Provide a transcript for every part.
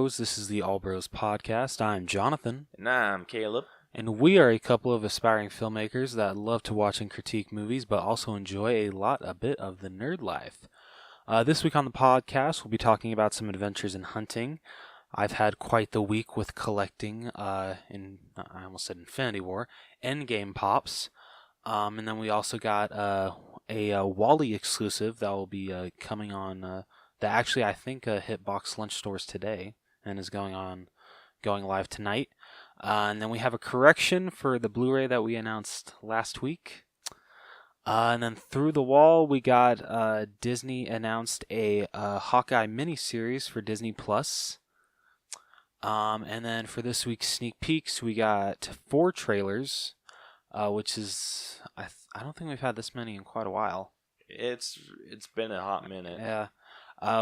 Bros. This is the All Bros podcast. I'm Jonathan. And I'm Caleb. And we are a couple of aspiring filmmakers that love to watch and critique movies, but also enjoy a bit of the nerd life. This week on the podcast, we'll be talking about some adventures in hunting. I've had quite the week with collecting, I almost said Infinity War, Endgame pops. And then we also got a Wally exclusive that will be coming on, that actually I think hit box lunch stores today and is going live tonight. And then we have a correction for the Blu-ray that we announced last week. And then through the wall, we got Disney announced a Hawkeye miniseries for Disney Plus. And then for this week's sneak peeks, we got 4 trailers, which is I don't think we've had this many in quite a while. It's been a hot minute. Yeah.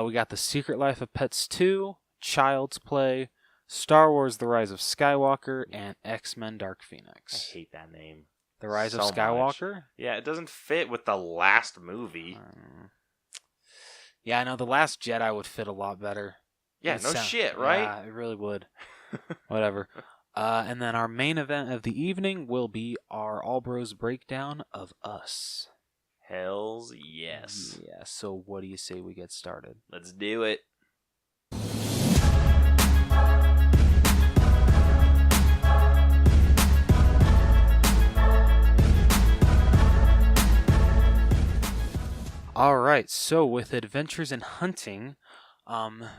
We got The Secret Life of Pets 2, Child's Play, Star Wars: The Rise of Skywalker, and X-Men: Dark Phoenix. I hate that name. The Rise of so Skywalker? Much. Yeah, it doesn't fit with the last movie. Yeah, I know. The Last Jedi would fit a lot better. Yeah, shit, right? Yeah, it really would. Whatever. And then our main event of the evening will be our All Bros breakdown of Us. Hells yes. Yeah, so what do you say we get started? Let's do it. All right, so with Adventures in Hunting,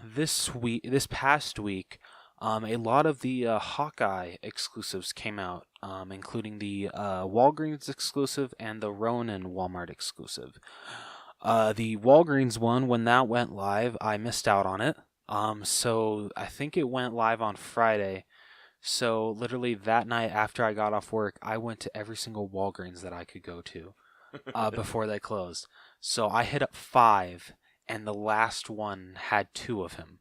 this past week, a lot of the Hawkeye exclusives came out, including the Walgreens exclusive and the Ronin Walmart exclusive. The Walgreens one, when that went live, I missed out on it. So I think it went live on Friday. So literally that night after I got off work, I went to every single Walgreens that I could go to before they closed. So I hit up 5, and the last one had 2 of him.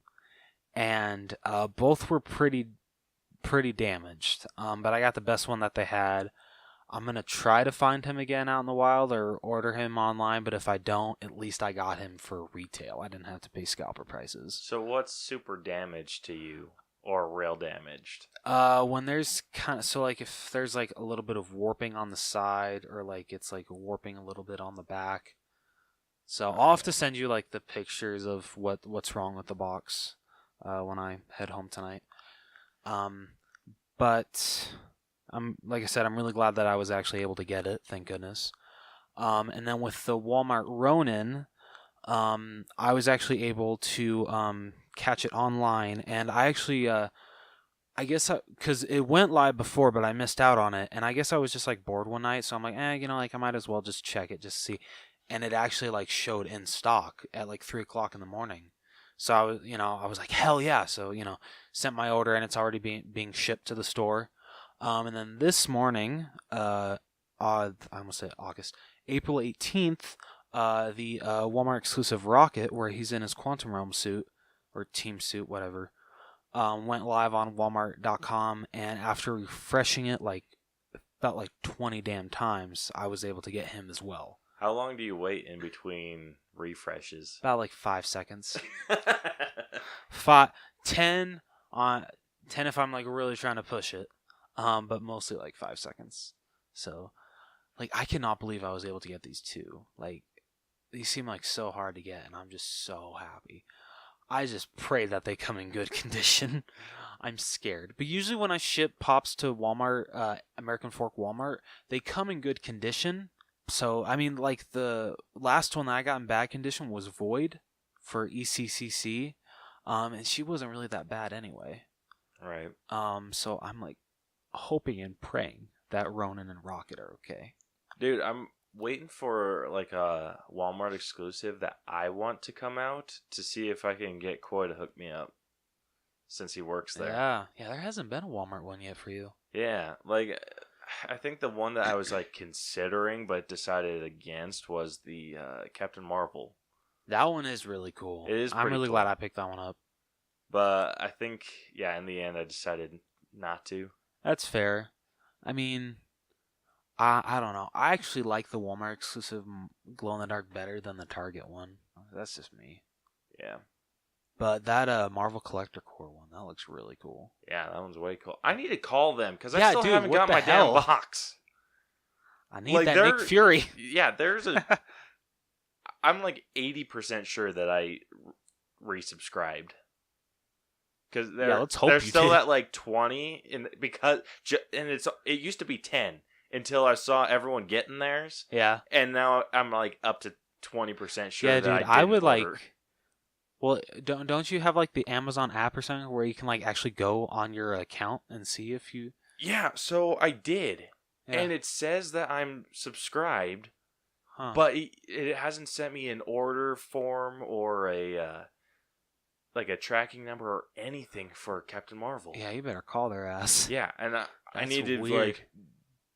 And both were pretty damaged. But I got the best one that they had. I'm going to try to find him again out in the wild or order him online, but if I don't, at least I got him for retail. I didn't have to pay scalper prices. So what's super damaged to you or real damaged? When there's if there's like a little bit of warping on the side or like it's like warping a little bit on the back. So I'll have to send you like the pictures of what's wrong with the box when I head home tonight. But like I said, I'm really glad that I was actually able to get it. Thank goodness. And then with the Walmart Ronin, I was actually able to catch it online, and I actually I guess because it went live before, but I missed out on it, and I guess I was just like bored one night, so I'm like, I might as well just check it, just to see. And it actually like showed in stock at like 3:00 in the morning. So I was like, hell yeah. So, sent my order and it's already being shipped to the store. And then this morning, I almost said August, April 18th, the Walmart exclusive Rocket, where he's in his Quantum Realm suit or team suit, whatever, went live on Walmart.com. And after refreshing it about like 20 damn times, I was able to get him as well. How long do you wait in between refreshes? About like 5 seconds. 10 if I'm like really trying to push it. But mostly like 5 seconds. So, like, I cannot believe I was able to get these 2. Like, these seem like so hard to get, and I'm just so happy. I just pray that they come in good condition. I'm scared. But usually when I ship pops to Walmart, American Fork Walmart, they come in good condition. So, I mean, like, the last one that I got in bad condition was Void for ECCC. And she wasn't really that bad anyway. Right. So I'm, like, hoping and praying that Ronin and Rocket are okay. Dude, I'm waiting for, like, a Walmart exclusive that I want to come out to see if I can get Coy to hook me up. Since he works there. Yeah, there hasn't been a Walmart one yet for you. Yeah, like, I think the one that I was like considering but decided against was the Captain Marvel. That one is really cool. It is. I'm really cool. glad I picked that one up. But I think, in the end, I decided not to. That's fair. I mean, I don't know. I actually like the Walmart exclusive glow in the dark better than the Target one. That's just me. Yeah. But that Marvel Collector Core one, that looks really cool. Yeah, that one's way cool. I need to call them because I Yeah, still dude, haven't what got the my hell? damn box. I need Like, that Nick Fury. Yeah, there's a. I'm like 80% sure that I resubscribed. Because let's hope they're you still did. at like 20, and it used to be 10 until I saw everyone getting theirs, Yeah. and now I'm like up to 20% sure Yeah, that dude, I I didn't would order. like. Well, don't you have like the Amazon app or something where you can like actually go on your account and see if you? Yeah, so I did, Yeah. and it says that I'm subscribed, Huh. but it hasn't sent me an order form or a like a tracking number or anything for Captain Marvel. Yeah, you better call their ass. Yeah, and I That's need to weird. like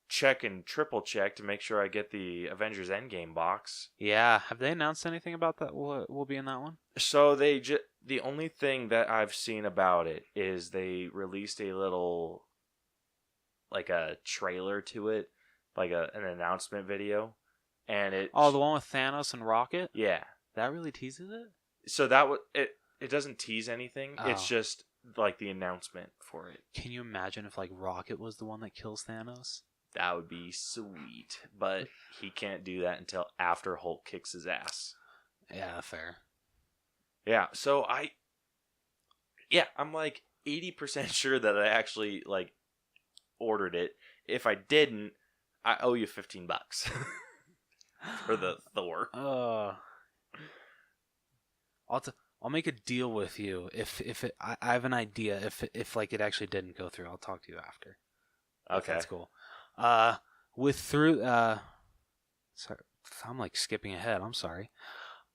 check and triple check to make sure I get the Avengers Endgame box. Yeah. Have they announced anything about that? Will be in that one? So the only thing that I've seen about it is they released a little like a trailer to it, like an announcement video, and it. Oh, the one with Thanos and Rocket. Yeah. That really teases it. So that it doesn't tease anything. It's Oh. just like the announcement for it. Can you imagine if like Rocket was the one that kills Thanos? That would be sweet, but he can't do that until after Hulk kicks his ass. Yeah, fair. Yeah, so I'm like 80% sure that I actually like ordered it. If I didn't, I owe you $15 for the Thor. I'll make a deal with you if I have an idea if like it actually didn't go through. I'll talk to you after. Okay. That's cool. Sorry, I'm like skipping ahead. I'm sorry.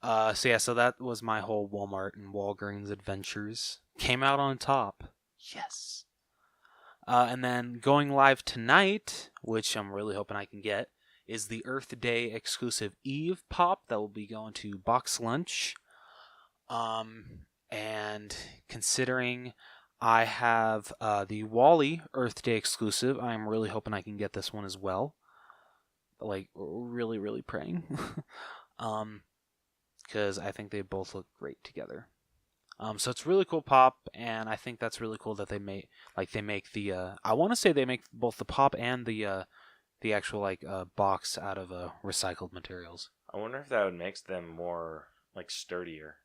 So that was my whole Walmart and Walgreens adventures. Came out on top. Yes. And then going live tonight, which I'm really hoping I can get, is the Earth Day exclusive Eve Pop that will be going to Box Lunch. And considering I have the Wally Earth Day exclusive, I'm really hoping I can get this one as well. Like, really, really praying. Because I think they both look great together. So it's really cool pop, and I think that's really cool that they make the. I want to say they make both the pop and the actual box out of recycled materials. I wonder if that would make them more like sturdier.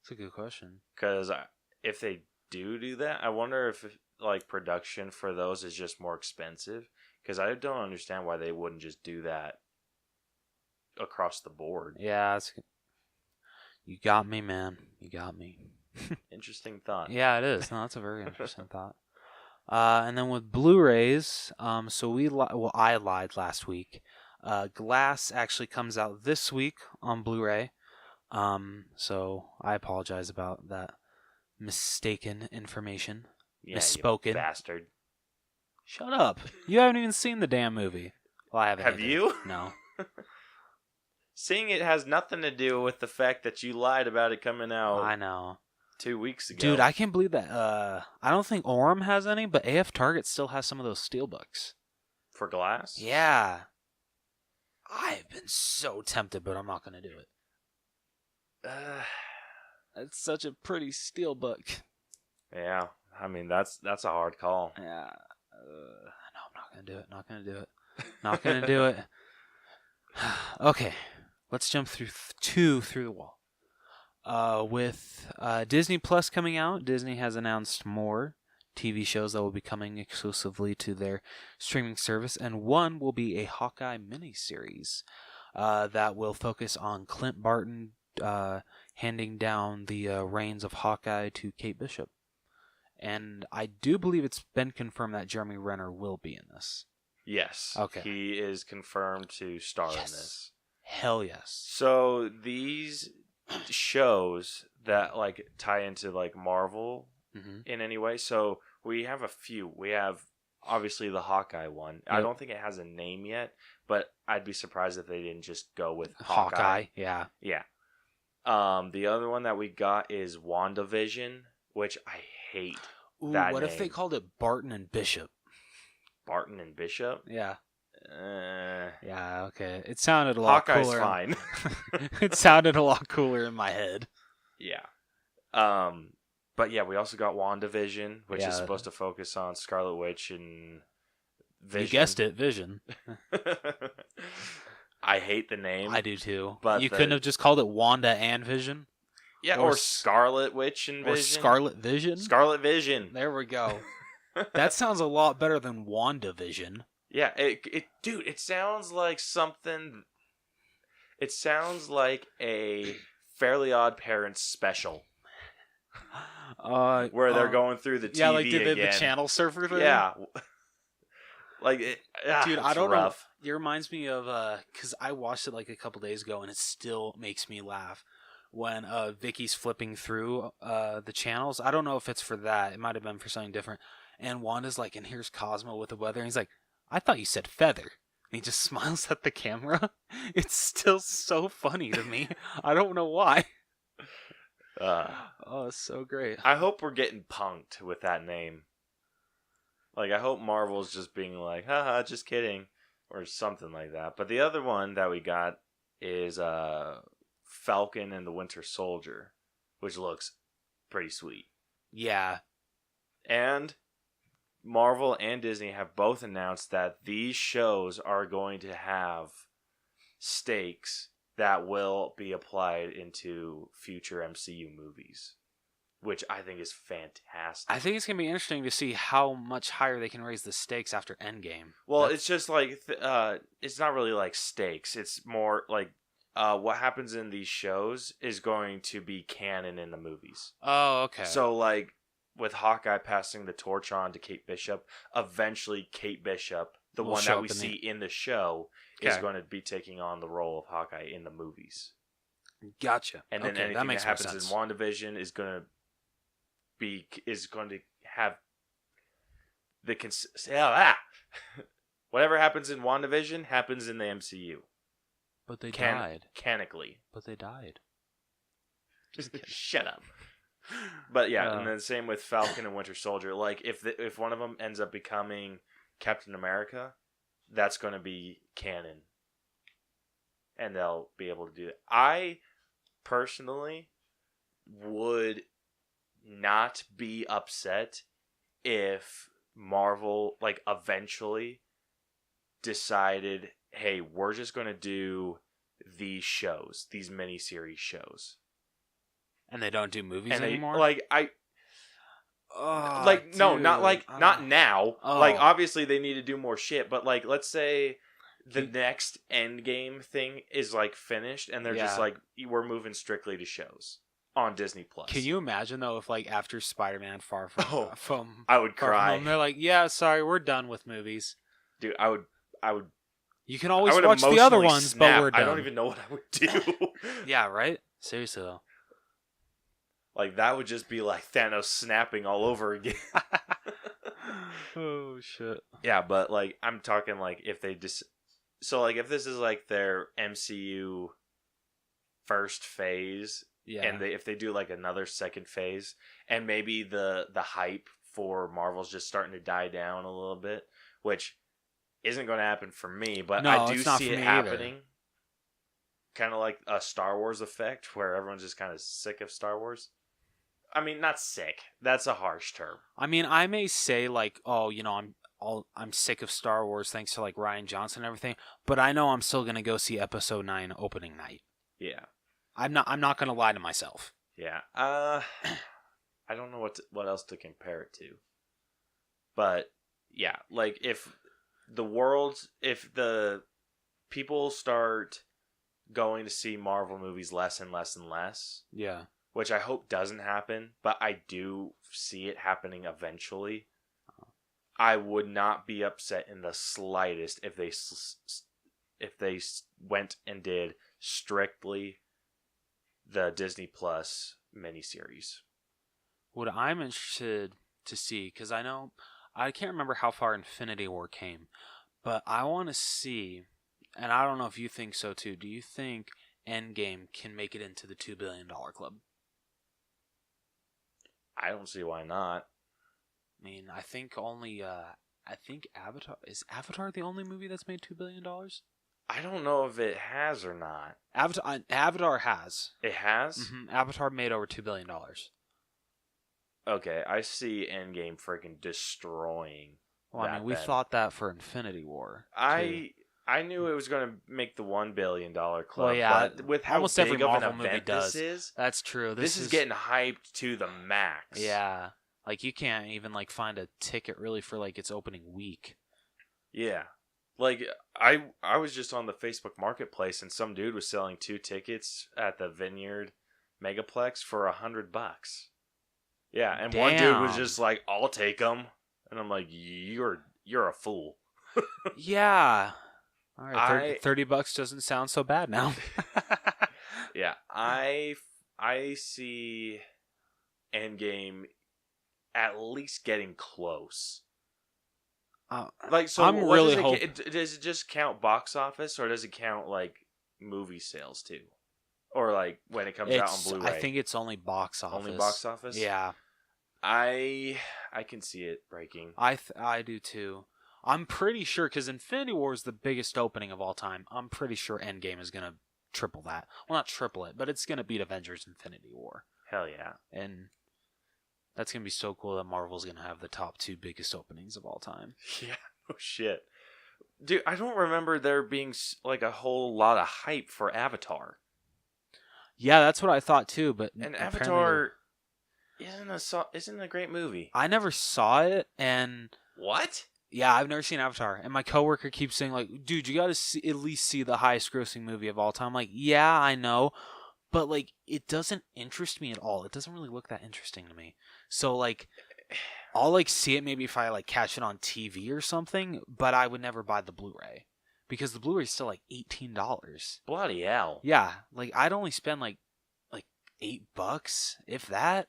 That's a good question. Because if they do that, I wonder if like production for those is just more expensive. Because I don't understand why they wouldn't just do that across the board. Yeah, you got me, man. You got me. Interesting thought. Yeah, it is. No, that's a very interesting thought. And then with Blu-rays, so I lied last week. Glass actually comes out this week on Blu-ray. So I apologize about that mistaken information. Yeah, Misspoken. You bastard. Shut up. You haven't even seen the damn movie. Well, I haven't. Have you? No. Seeing it has nothing to do with the fact that you lied about it coming out. I know. 2 weeks ago. Dude, I can't believe that. I don't think Orem has any, but AF Target still has some of those steelbooks. For Glass? Yeah. I've been so tempted, but I'm not going to do it. It's such a pretty steelbook. Yeah, I mean that's a hard call. Yeah. No, I'm not going to do it. Not going to do it. Not going to do it. Okay. Let's jump through through the wall. With Disney Plus coming out, Disney has announced more TV shows that will be coming exclusively to their streaming service, and one will be a Hawkeye miniseries that will focus on Clint Barton handing down the reins of Hawkeye to Kate Bishop. And I do believe it's been confirmed that Jeremy Renner will be in this. Yes. Okay. He is confirmed to star in this. Hell yes. So these shows that like tie into like Marvel in any way. So we have a few. We have obviously the Hawkeye one. Yep. I don't think it has a name yet, but I'd be surprised if they didn't just go with Hawkeye. Yeah. Yeah. The other one that we got is WandaVision, which I hate. Ooh, that what name. if they called it Barton and Bishop? Barton and Bishop? Yeah. Yeah, okay. It sounded a lot Hawkeye's cooler. Fine. It sounded a lot cooler in my head. Yeah. But yeah, we also got WandaVision, which is Yeah. supposed to focus on Scarlet Witch and Vision. You guessed it, Vision. I hate the name. I do too. But you couldn't have just called it Wanda and Vision? Yeah, or Scarlet Witch and Vision. Or Scarlet Vision? Scarlet Vision. There we go. That sounds a lot better than WandaVision. Yeah, dude, it sounds like something. It sounds like a Fairly Odd Parents special. Where they're going through the TV yeah, like again. the channel surfer thing? Yeah. Like, dude, I don't rough. know. It reminds me of, because I watched it like a couple days ago and it still makes me laugh. When Vicky's flipping through the channels. I don't know if it's for that. It might have been for something different. And Wanda's like, and here's Cosmo with the weather. And he's like, I thought you said feather. And he just smiles at the camera. It's still so funny to me. I don't know why. Oh, it's so great. I hope we're getting punked with that name. Like, I hope Marvel's just being like, haha, just kidding. Or something like that. But the other one that we got is Falcon and the Winter Soldier, which looks pretty sweet. Yeah. And Marvel and Disney have both announced that these shows are going to have stakes that will be applied into future MCU movies, which I think is fantastic. I think it's going to be interesting to see how much higher they can raise the stakes after Endgame. Well, it's just like, it's not really like stakes. It's more like what happens in these shows is going to be canon in the movies. Oh, okay. So, like, with Hawkeye passing the torch on to Kate Bishop, eventually Kate Bishop, the one that we see in the show, is going to be taking on the role of Hawkeye in the movies. Gotcha. And then anything that happens in WandaVision is going to have the whatever happens in WandaVision happens in the MCU. But they died. Canonically. But they died. Just shut up. But yeah, and then same with Falcon and Winter Soldier. Like, if one of them ends up becoming Captain America, that's going to be canon. And they'll be able to do it. I personally would not be upset if Marvel, like, eventually decided, hey, we're just going to do these shows, these miniseries shows. And they don't do movies anymore? Not now. Oh. Like, obviously they need to do more shit, but, like, let's say the next Endgame thing is, like, finished, and they're just like, we're moving strictly to shows on Disney Plus. Can you imagine, though, if, like, after Spider-Man Far From I would cry. From Home, they're like, yeah, sorry, we're done with movies. Dude, I would. You can always watch the other ones, snap. but we're done. I don't even know what I would do. Yeah, right? Seriously, though. Like, that would just be like Thanos snapping all over again. Oh, shit. Yeah, but, like, I'm talking, like, if they just... So, like, if this is, like, their MCU first phase, and if they do, like, another second phase, and maybe the hype for Marvel's just starting to die down a little bit, which isn't going to happen for me, but I do see it happening. Kind of like a Star Wars effect, where everyone's just kind of sick of Star Wars. I mean, not sick. That's a harsh term. I mean, I may say, like, oh, you know, I'm sick of Star Wars thanks to, like, Rian Johnson and everything, but I know I'm still going to go see Episode 9 opening night. Yeah. I'm not going to lie to myself. Yeah. I don't know what else to compare it to. But, yeah, like, if the people start going to see Marvel movies less and less and less. Yeah. Which I hope doesn't happen, but I do see it happening eventually. I would not be upset in the slightest if they went and did strictly the Disney Plus miniseries. What I'm interested to see, because I can't remember how far Infinity War came, but I want to see, and I don't know if you think so too, do you think Endgame can make it into the $2 billion club? I don't see why not. I mean, I think Avatar... Is Avatar the only movie that's made $2 billion? I don't know if it has or not. Avatar has. It has? Mm-hmm. Avatar made over $2 billion. Okay, I see Endgame freaking destroying. Well, I mean, we thought that for Infinity War. Too. I knew it was going to make the $1 billion club, Well, yeah, but with how almost big every of Marvel an movie event does. this is, That's true. This is getting hyped to the max. Yeah, like you can't even like find a ticket really for like its opening week. Yeah, like I was just on the Facebook Marketplace and some dude was selling 2 tickets at the Vineyard Megaplex for $100. Yeah, and one dude was just like, "I'll take them," and I'm like, "You're a fool." Yeah. All right, $30 doesn't sound so bad now. Yeah, I see Endgame at least getting close. Like, so I'm really does it just count box office, or does it count like movie sales too, or like when it comes out on Blu-ray? I think it's only box office. Only box office. Yeah, I can see it breaking. I do too. I'm pretty sure because Infinity War is the biggest opening of all time. I'm pretty sure Endgame is gonna triple that. Well, not triple it, but it's gonna beat Avengers: Infinity War. Hell yeah! And that's gonna be so cool that Marvel's gonna have the top 2 biggest openings of all time. Yeah. Oh shit, dude! I don't remember there being like a whole lot of hype for Avatar. Yeah, that's what I thought too. But Avatar isn't a great movie. I never saw it, and what? Yeah, I've never seen Avatar, and my coworker keeps saying like, "Dude, you got to at least see the highest-grossing movie of all time." I'm like, yeah, I know, but like, it doesn't interest me at all. It doesn't really look that interesting to me. So like, I'll like see it maybe if I like catch it on TV or something, but I would never buy the Blu-ray because the Blu-ray is still like $18. Bloody hell! Yeah, like I'd only spend like $8, if that.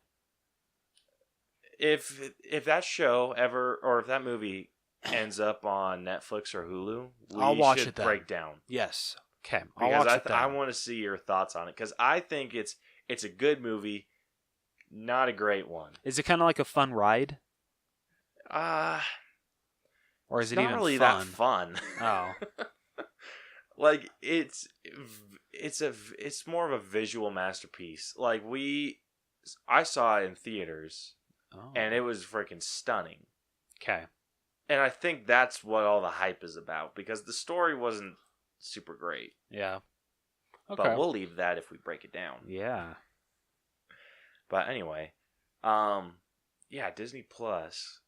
If that show ever, or if that movie ends up on Netflix or Hulu, I'll watch it then. Break down. Yes. Okay. I'll watch it then. I want to see your thoughts on it because I think it's a good movie, not a great one. Is it kind of like a fun ride? Or is it even really that fun? Oh. Like it's more of a visual masterpiece. Like I saw it in theaters, and it was freaking stunning. Okay. And I think that's what all the hype is about because the story wasn't super great. Yeah. Okay. But we'll leave that if we break it down. Yeah. But anyway, Disney Plus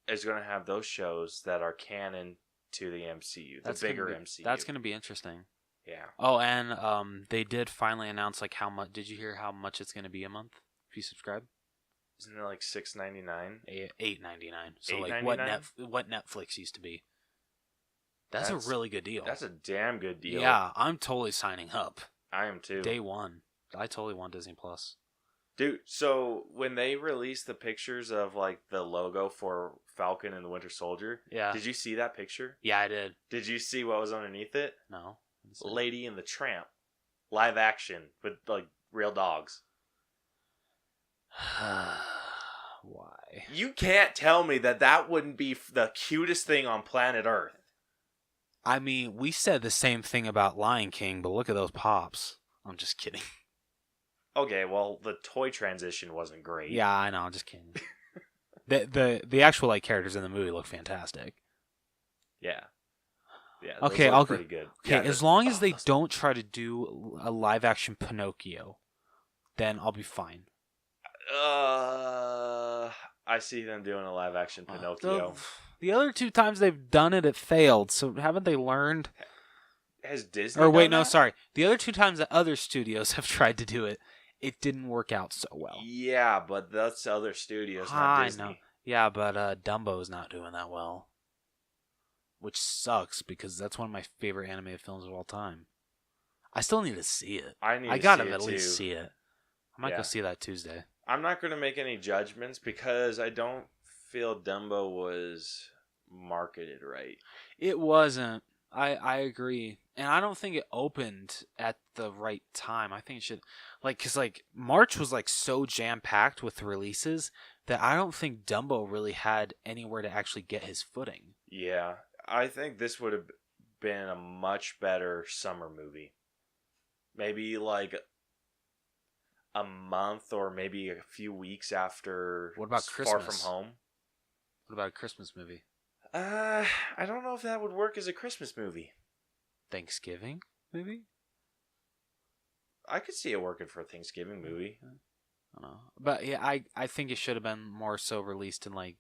is going to have those shows that are canon to the MCU, the bigger MCU. That's going to be interesting. Yeah. Oh, and they did finally announce like how much. Did you hear how much it's going to be a month if you subscribe? Isn't it like $6.99? $8.99. So $8.99? Like what Netflix used to be. That's a really good deal. That's a damn good deal. Yeah, I'm totally signing up. I am too. Day one. I totally want Disney Plus. Dude, so when they released the pictures of like the logo for Falcon and the Winter Soldier, did you see that picture? Yeah, I did. Did you see what was underneath it? No. Lady and the Tramp. Live action with like real dogs. Why? You can't tell me that wouldn't be the cutest thing on planet Earth. I mean, we said the same thing about Lion King, but look at those pops. I'm just kidding. Okay, well, the toy transition wasn't great. Yeah, I know. I'm just kidding. the actual like characters in the movie look fantastic. Yeah. Yeah. Okay, look pretty good. Okay, yeah, as long as they don't try to do a live action Pinocchio, then I'll be fine. I see them doing a live action Pinocchio. The other 2 times they've done it, it failed. So haven't they learned? Has Disney? Or wait, done no, that? Sorry. The other 2 times that other studios have tried to do it, it didn't work out so well. Yeah, but that's other studios, not Disney. I know. Yeah, but Dumbo's not doing that well, which sucks because that's one of my favorite animated films of all time. I still need to see it. I gotta at least see it. I might go see that Tuesday. I'm not going to make any judgments because I don't feel Dumbo was marketed right. It wasn't. I agree. And I don't think it opened at the right time. I think it should, because March was so jam-packed with releases that I don't think Dumbo really had anywhere to actually get his footing. Yeah. I think this would have been a much better summer movie. Maybe a month or maybe a few weeks after What about Far From Christmas? Home. What about a Christmas movie? I don't know if that would work as a Christmas movie. Thanksgiving movie? I could see it working for a Thanksgiving movie. I don't know. But yeah, I think it should have been more so released in like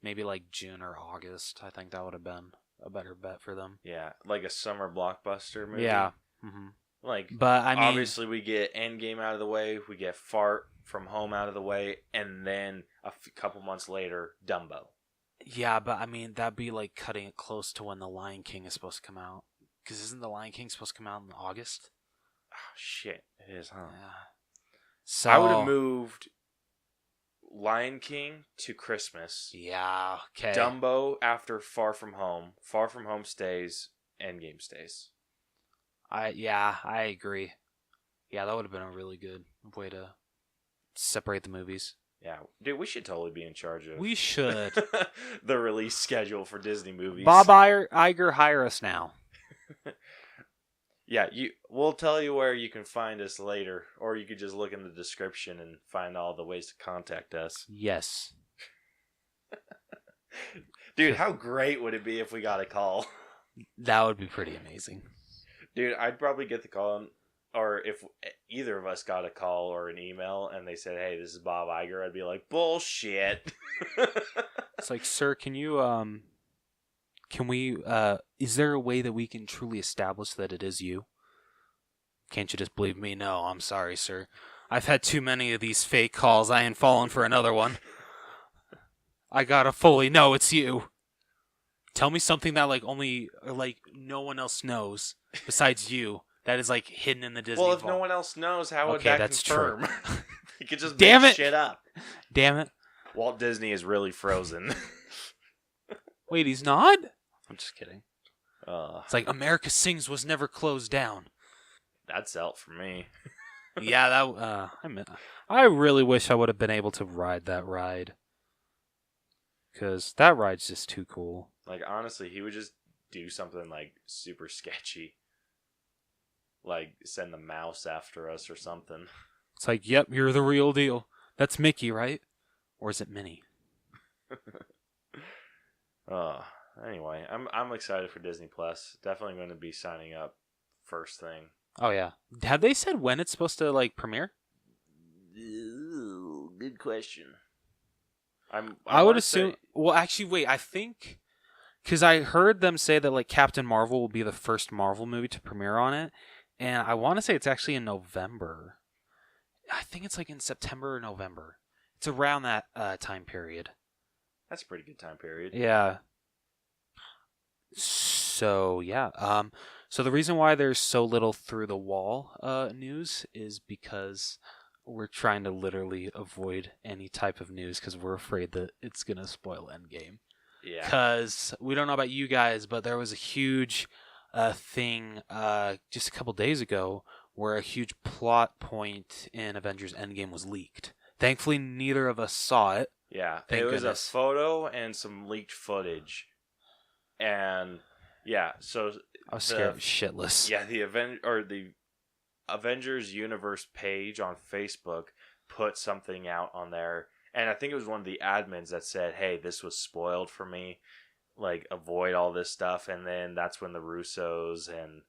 maybe like June or August. I think that would have been a better bet for them. Yeah, like a summer blockbuster movie. Yeah. Mm-hmm. Like, but I mean, obviously we get Endgame out of the way, we get Far From Home out of the way, and then a couple months later, Dumbo. Yeah, but I mean that'd be like cutting it close to when The Lion King is supposed to come out. Because isn't The Lion King supposed to come out in August? Oh, shit, it is, huh? Yeah. So I would have moved Lion King to Christmas. Yeah. Okay. Dumbo after Far From Home. Far From Home stays. Endgame stays. I agree. Yeah, that would have been a really good way to separate the movies. Yeah, dude, we should totally be in charge of. We should. The release schedule for Disney movies. Bob Iger, hire us now. Yeah, we'll tell you where you can find us later, or you could just look in the description and find all the ways to contact us. Yes. Dude, how great would it be if we got a call? That would be pretty amazing. Dude, I'd probably get the call, or if either of us got a call or an email and they said, "Hey, this is Bob Iger," I'd be like, "Bullshit." It's like, sir, can we, is there a way that we can truly establish that it is you? Can't you just believe me? No, I'm sorry, sir. I've had too many of these fake calls. I ain't falling for another one. I gotta fully know it's you. Tell me something that no one else knows besides you. That is like hidden in the Disney Well, if vault. no one else knows, how would Okay, that that's confirm? You could just Damn make it! shit up. Damn it. Walt Disney is really frozen. Wait, he's not? I'm just kidding. It's It's like America Sings was never closed down. that's out for me. Yeah, I really wish I would have been able to ride that ride. Because that ride's just too cool. Like, honestly, he would just do something, like, super sketchy. Like, send the mouse after us or something. It's like, yep, you're the real deal. That's Mickey, right? Or is it Minnie? Anyway, I'm excited for Disney Plus. Definitely going to be signing up first thing. Oh, yeah. Have they said when it's supposed to, like, premiere? Ooh, good question. I would assume... Well, actually, wait, I think... Because I heard them say that, like, Captain Marvel will be the first Marvel movie to premiere on it. And I want to say it's actually in November. I think it's, like, in September or November. It's around that time period. That's a pretty good time period. Yeah. So, yeah. So the reason why there's so little through the wall news is because we're trying to literally avoid any type of news because we're afraid that it's going to spoil Endgame. Yeah. Because we don't know about you guys, but there was a huge thing just a couple days ago where a huge plot point in Avengers Endgame was leaked. Thankfully, neither of us saw it. Yeah, Thank it was goodness. a photo and some leaked footage, and yeah, so I was scared shitless. Yeah, the Avengers Universe page on Facebook put something out on there, and I think it was one of the admins that said, "Hey, this was spoiled for me. Like, avoid all this stuff." And then that's when the Russos and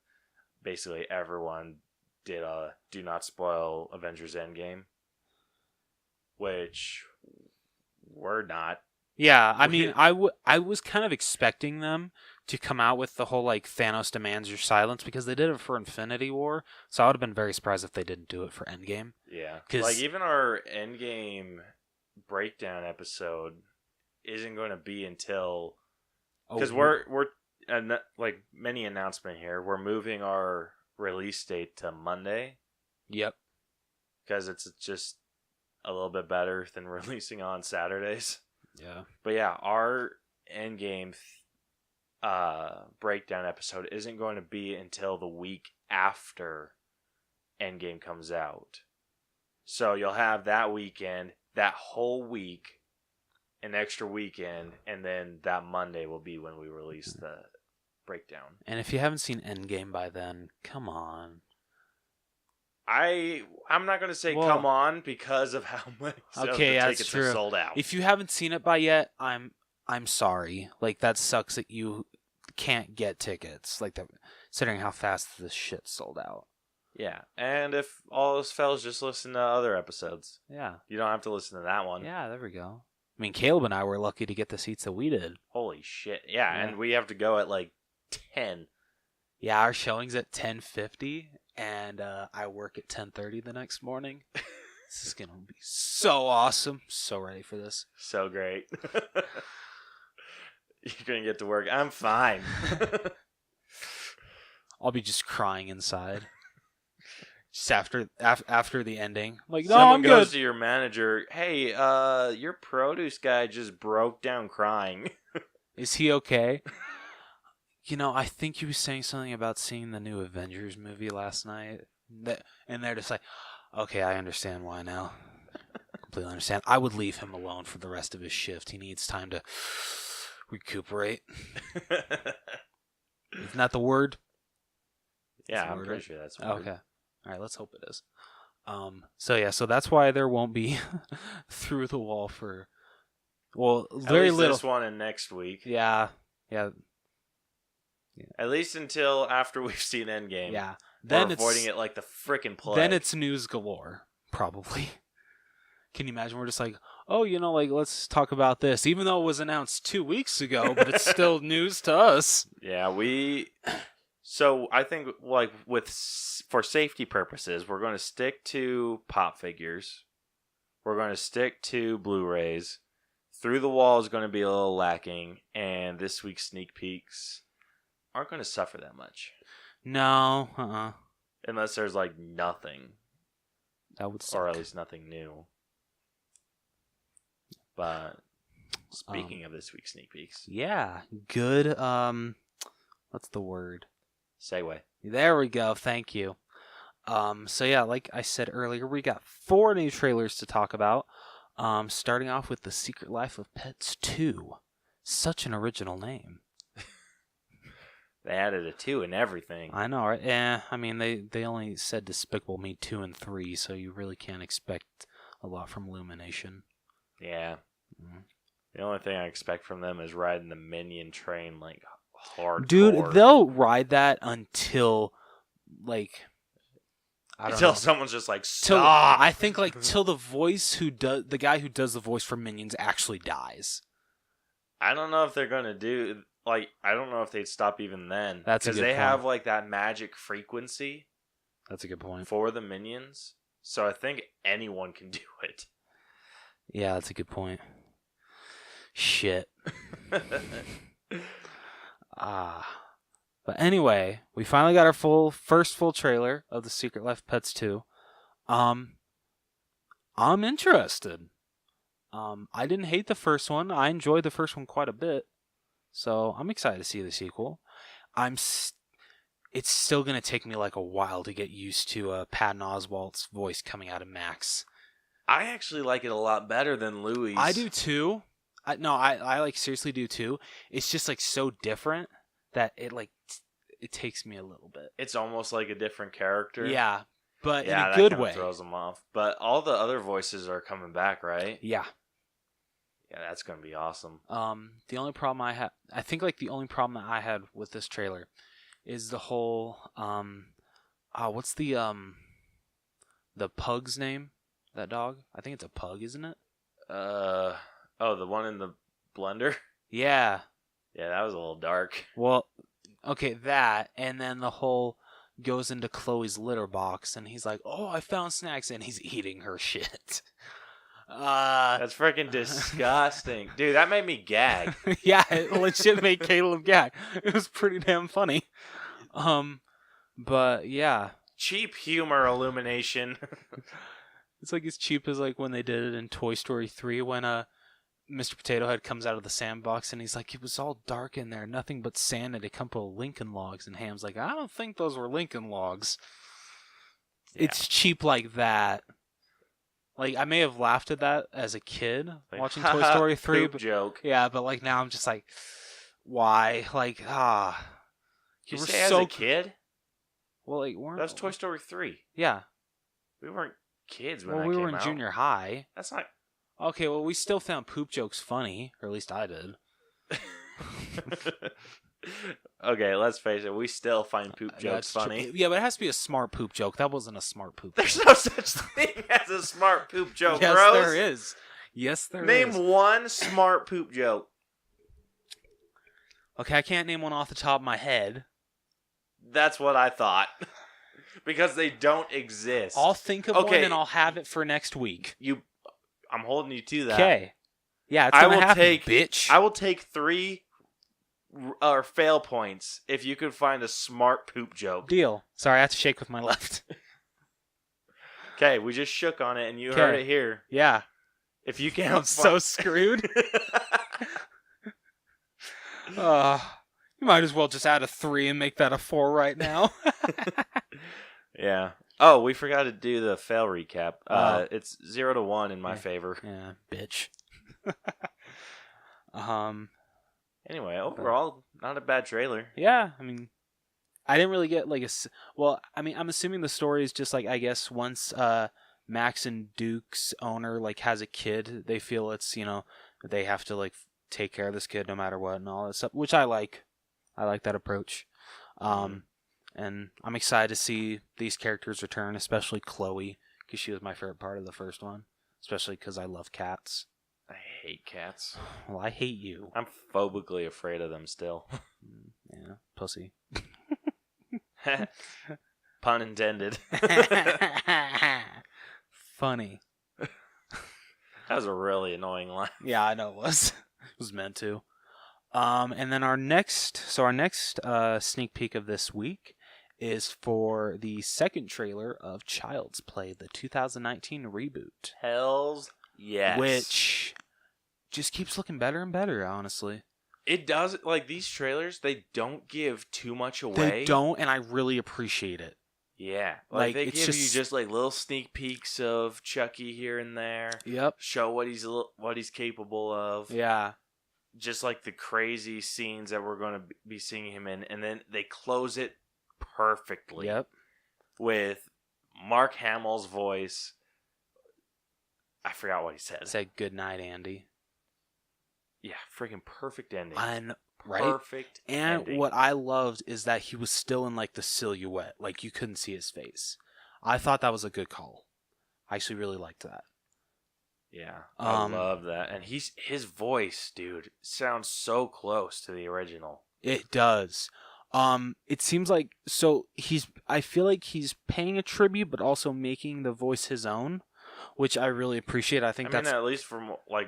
basically everyone did a "Do not spoil Avengers Endgame," which we're not. Yeah, I mean, I was kind of expecting them to come out with the whole, like, Thanos demands your silence, because they did it for Infinity War, so I would have been very surprised if they didn't do it for Endgame. Yeah, 'Cause- like, even our Endgame breakdown episode isn't going to be until... Because we're like, mini announcement here, we're moving our release date to Monday. Yep. Because it's just a little bit better than releasing on Saturdays. Yeah. But yeah, our Endgame breakdown episode isn't going to be until the week after Endgame comes out. So you'll have that weekend, that whole week, an extra weekend, and then that Monday will be when we release the breakdown. And if you haven't seen Endgame by then, come on. I'm not going to say come on because of how many tickets are sold out. If you haven't seen it by yet, I'm sorry. Like, that sucks that you can't get tickets. Like, that, considering how fast this shit sold out. Yeah, and if all else fails, just listen to other episodes. Yeah. You don't have to listen to that one. Yeah, there we go. I mean, Caleb and I were lucky to get the seats that we did. Holy shit. Yeah, and we have to go at like 10. Yeah, our showing's at 10:50, and I work at 10:30 the next morning. This is going to be so awesome. So ready for this. So great. You're going to get to work. I'm fine. I'll be just crying inside. Just after the ending. Like, no, Someone I'm goes good. to your manager, hey, your produce guy just broke down crying. Is he okay? You know, I think he was saying something about seeing the new Avengers movie last night. And they're just like, okay, I understand why now. Completely understand. I would leave him alone for the rest of his shift. He needs time to recuperate. Isn't that the word? Yeah, I'm pretty sure that's the word. Okay. All right, let's hope it is. So that's why there won't be through the wall for, well, very little. This one and next week. Yeah. At least until after we've seen Endgame. Yeah. Then we're avoiding it like the frickin' plague. Then it's news galore, probably. Can you imagine? We're just like, oh, like, let's talk about this, even though it was announced 2 weeks ago, but it's still news to us. Yeah, So I think, like, for safety purposes, we're going to stick to pop figures. We're going to stick to Blu-rays. Through the Wall is going to be a little lacking, and this week's sneak peeks aren't going to suffer that much. No, Unless there's, like, nothing. That would suck. Or at least nothing new. But speaking of this week's sneak peeks. Yeah, good, what's the word? Segue. There we go, thank you. So yeah, like I said earlier, we got 4 new trailers to talk about. Starting off with The Secret Life of Pets 2. Such an original name. They added a 2 in everything. I know, right? I mean, they only said Despicable Me 2 and 3, so you really can't expect a lot from Illumination. Yeah. Mm-hmm. The only thing I expect from them is riding the Minion train, like, hardcore. Dude, they'll ride that until, like, I don't know. Until someone's just like, stop! I think, like, till the guy who does the voice for Minions actually dies. I don't know if they're going to do... Like, I don't know if they'd stop even then. That's a good point. Because they have, like, that magic frequency. That's a good point. For the Minions. So I think anyone can do it. Yeah, that's a good point. Shit. But anyway, we finally got our first full trailer of The Secret Life of Pets 2. I'm interested. I didn't hate the first one. I enjoyed the first one quite a bit. So I'm excited to see the sequel. It's still going to take me like a while to get used to Patton Oswalt's voice coming out of Max. I actually like it a lot better than Louis. I do too. I like seriously do too. It's just like so different that it takes me a little bit. It's almost like a different character. Yeah, but in a good way. Throws them off. But all the other voices are coming back, right? Yeah. Yeah, that's going to be awesome. The only problem I think like the only problem that I had with this trailer is the whole what's the pug's name? That dog? I think it's a pug, isn't it? The one in the blender? Yeah. Yeah, that was a little dark. Well, okay, that, and then the whole goes into Chloe's litter box, and he's like, "Oh, I found snacks," and he's eating her shit. That's freaking disgusting. Dude, that made me gag. Yeah, it legit made Caleb gag. It was pretty damn funny. But yeah. Cheap humor, Illumination. It's like as cheap as like when they did it in Toy Story 3 when Mr. Potato Head comes out of the sandbox and he's like, it was all dark in there, nothing but sand and a couple of Lincoln logs, and Ham's like, I don't think those were Lincoln logs. Yeah. It's cheap like that. Like, I may have laughed at that as a kid watching Toy Story 3. But, joke. Yeah, but like now I'm just like, why? Like, You say so as a kid? Well, like, that's Toy Story 3. Yeah. We weren't kids when Well, that we came were in out. junior high. That's not. Okay, well, we still found poop jokes funny, or at least I did. Okay, let's face it. We still find poop jokes funny. Yeah, but it has to be a smart poop joke. That wasn't a smart poop There's joke. no such thing as a smart poop joke, Yes, Rose. there is. Yes, there is. Name one smart poop joke. Okay, I can't name one off the top of my head. That's what I thought. Because they don't exist. I'll think of one and I'll have it for next week. I'm holding you to that. Okay. Yeah, it's gonna happen, bitch. I will take 3 fail points if you could find a smart poop joke. Deal. Sorry, I have to shake with my left. Okay, we just shook on it and you heard it here. Yeah. If you can't I'm so screwed. You might as well just add a 3 and make that a 4 right now. Yeah. Oh, we forgot to do the fail recap. It's 0-1 in my favor. Yeah, bitch. Anyway, overall, not a bad trailer. Yeah, I mean, I didn't really get well, I mean, I'm assuming the story is just like, I guess once Max and Duke's owner like has a kid, they feel it's, they have to like take care of this kid no matter what and all that stuff, which I like. I like that approach. And I'm excited to see these characters return, especially Chloe, because she was my favorite part of the first one, especially because I love cats. I hate cats. Well, I hate you. I'm phobically afraid of them still. Yeah, pussy. Pun intended. Funny. That was a really annoying line. Yeah, I know it was. It was meant to. And then our next sneak peek of this week is for the second trailer of Child's Play, the 2019 reboot. Hells yes. Which just keeps looking better and better, honestly. It does, like, these trailers, they don't give too much away. They don't, and I really appreciate it. Yeah. Like they it's give you just, like, little sneak peeks of Chucky here and there. Yep. Show what he's capable of. Yeah. Just, like, the crazy scenes that we're going to be seeing him in. And then they close it perfectly. Yep. With Mark Hamill's voice. I forgot what he said. Said good night, Andy. Yeah, freaking perfect ending. Right? Perfect and ending. What I loved is that he was still in like the silhouette. Like you couldn't see his face. I thought that was a good call. I actually really liked that. Yeah, I love that. And his voice, dude, sounds so close to the original. It does. It seems like I feel like he's paying a tribute, but also making the voice his own, which I really appreciate. I mean, at least from like,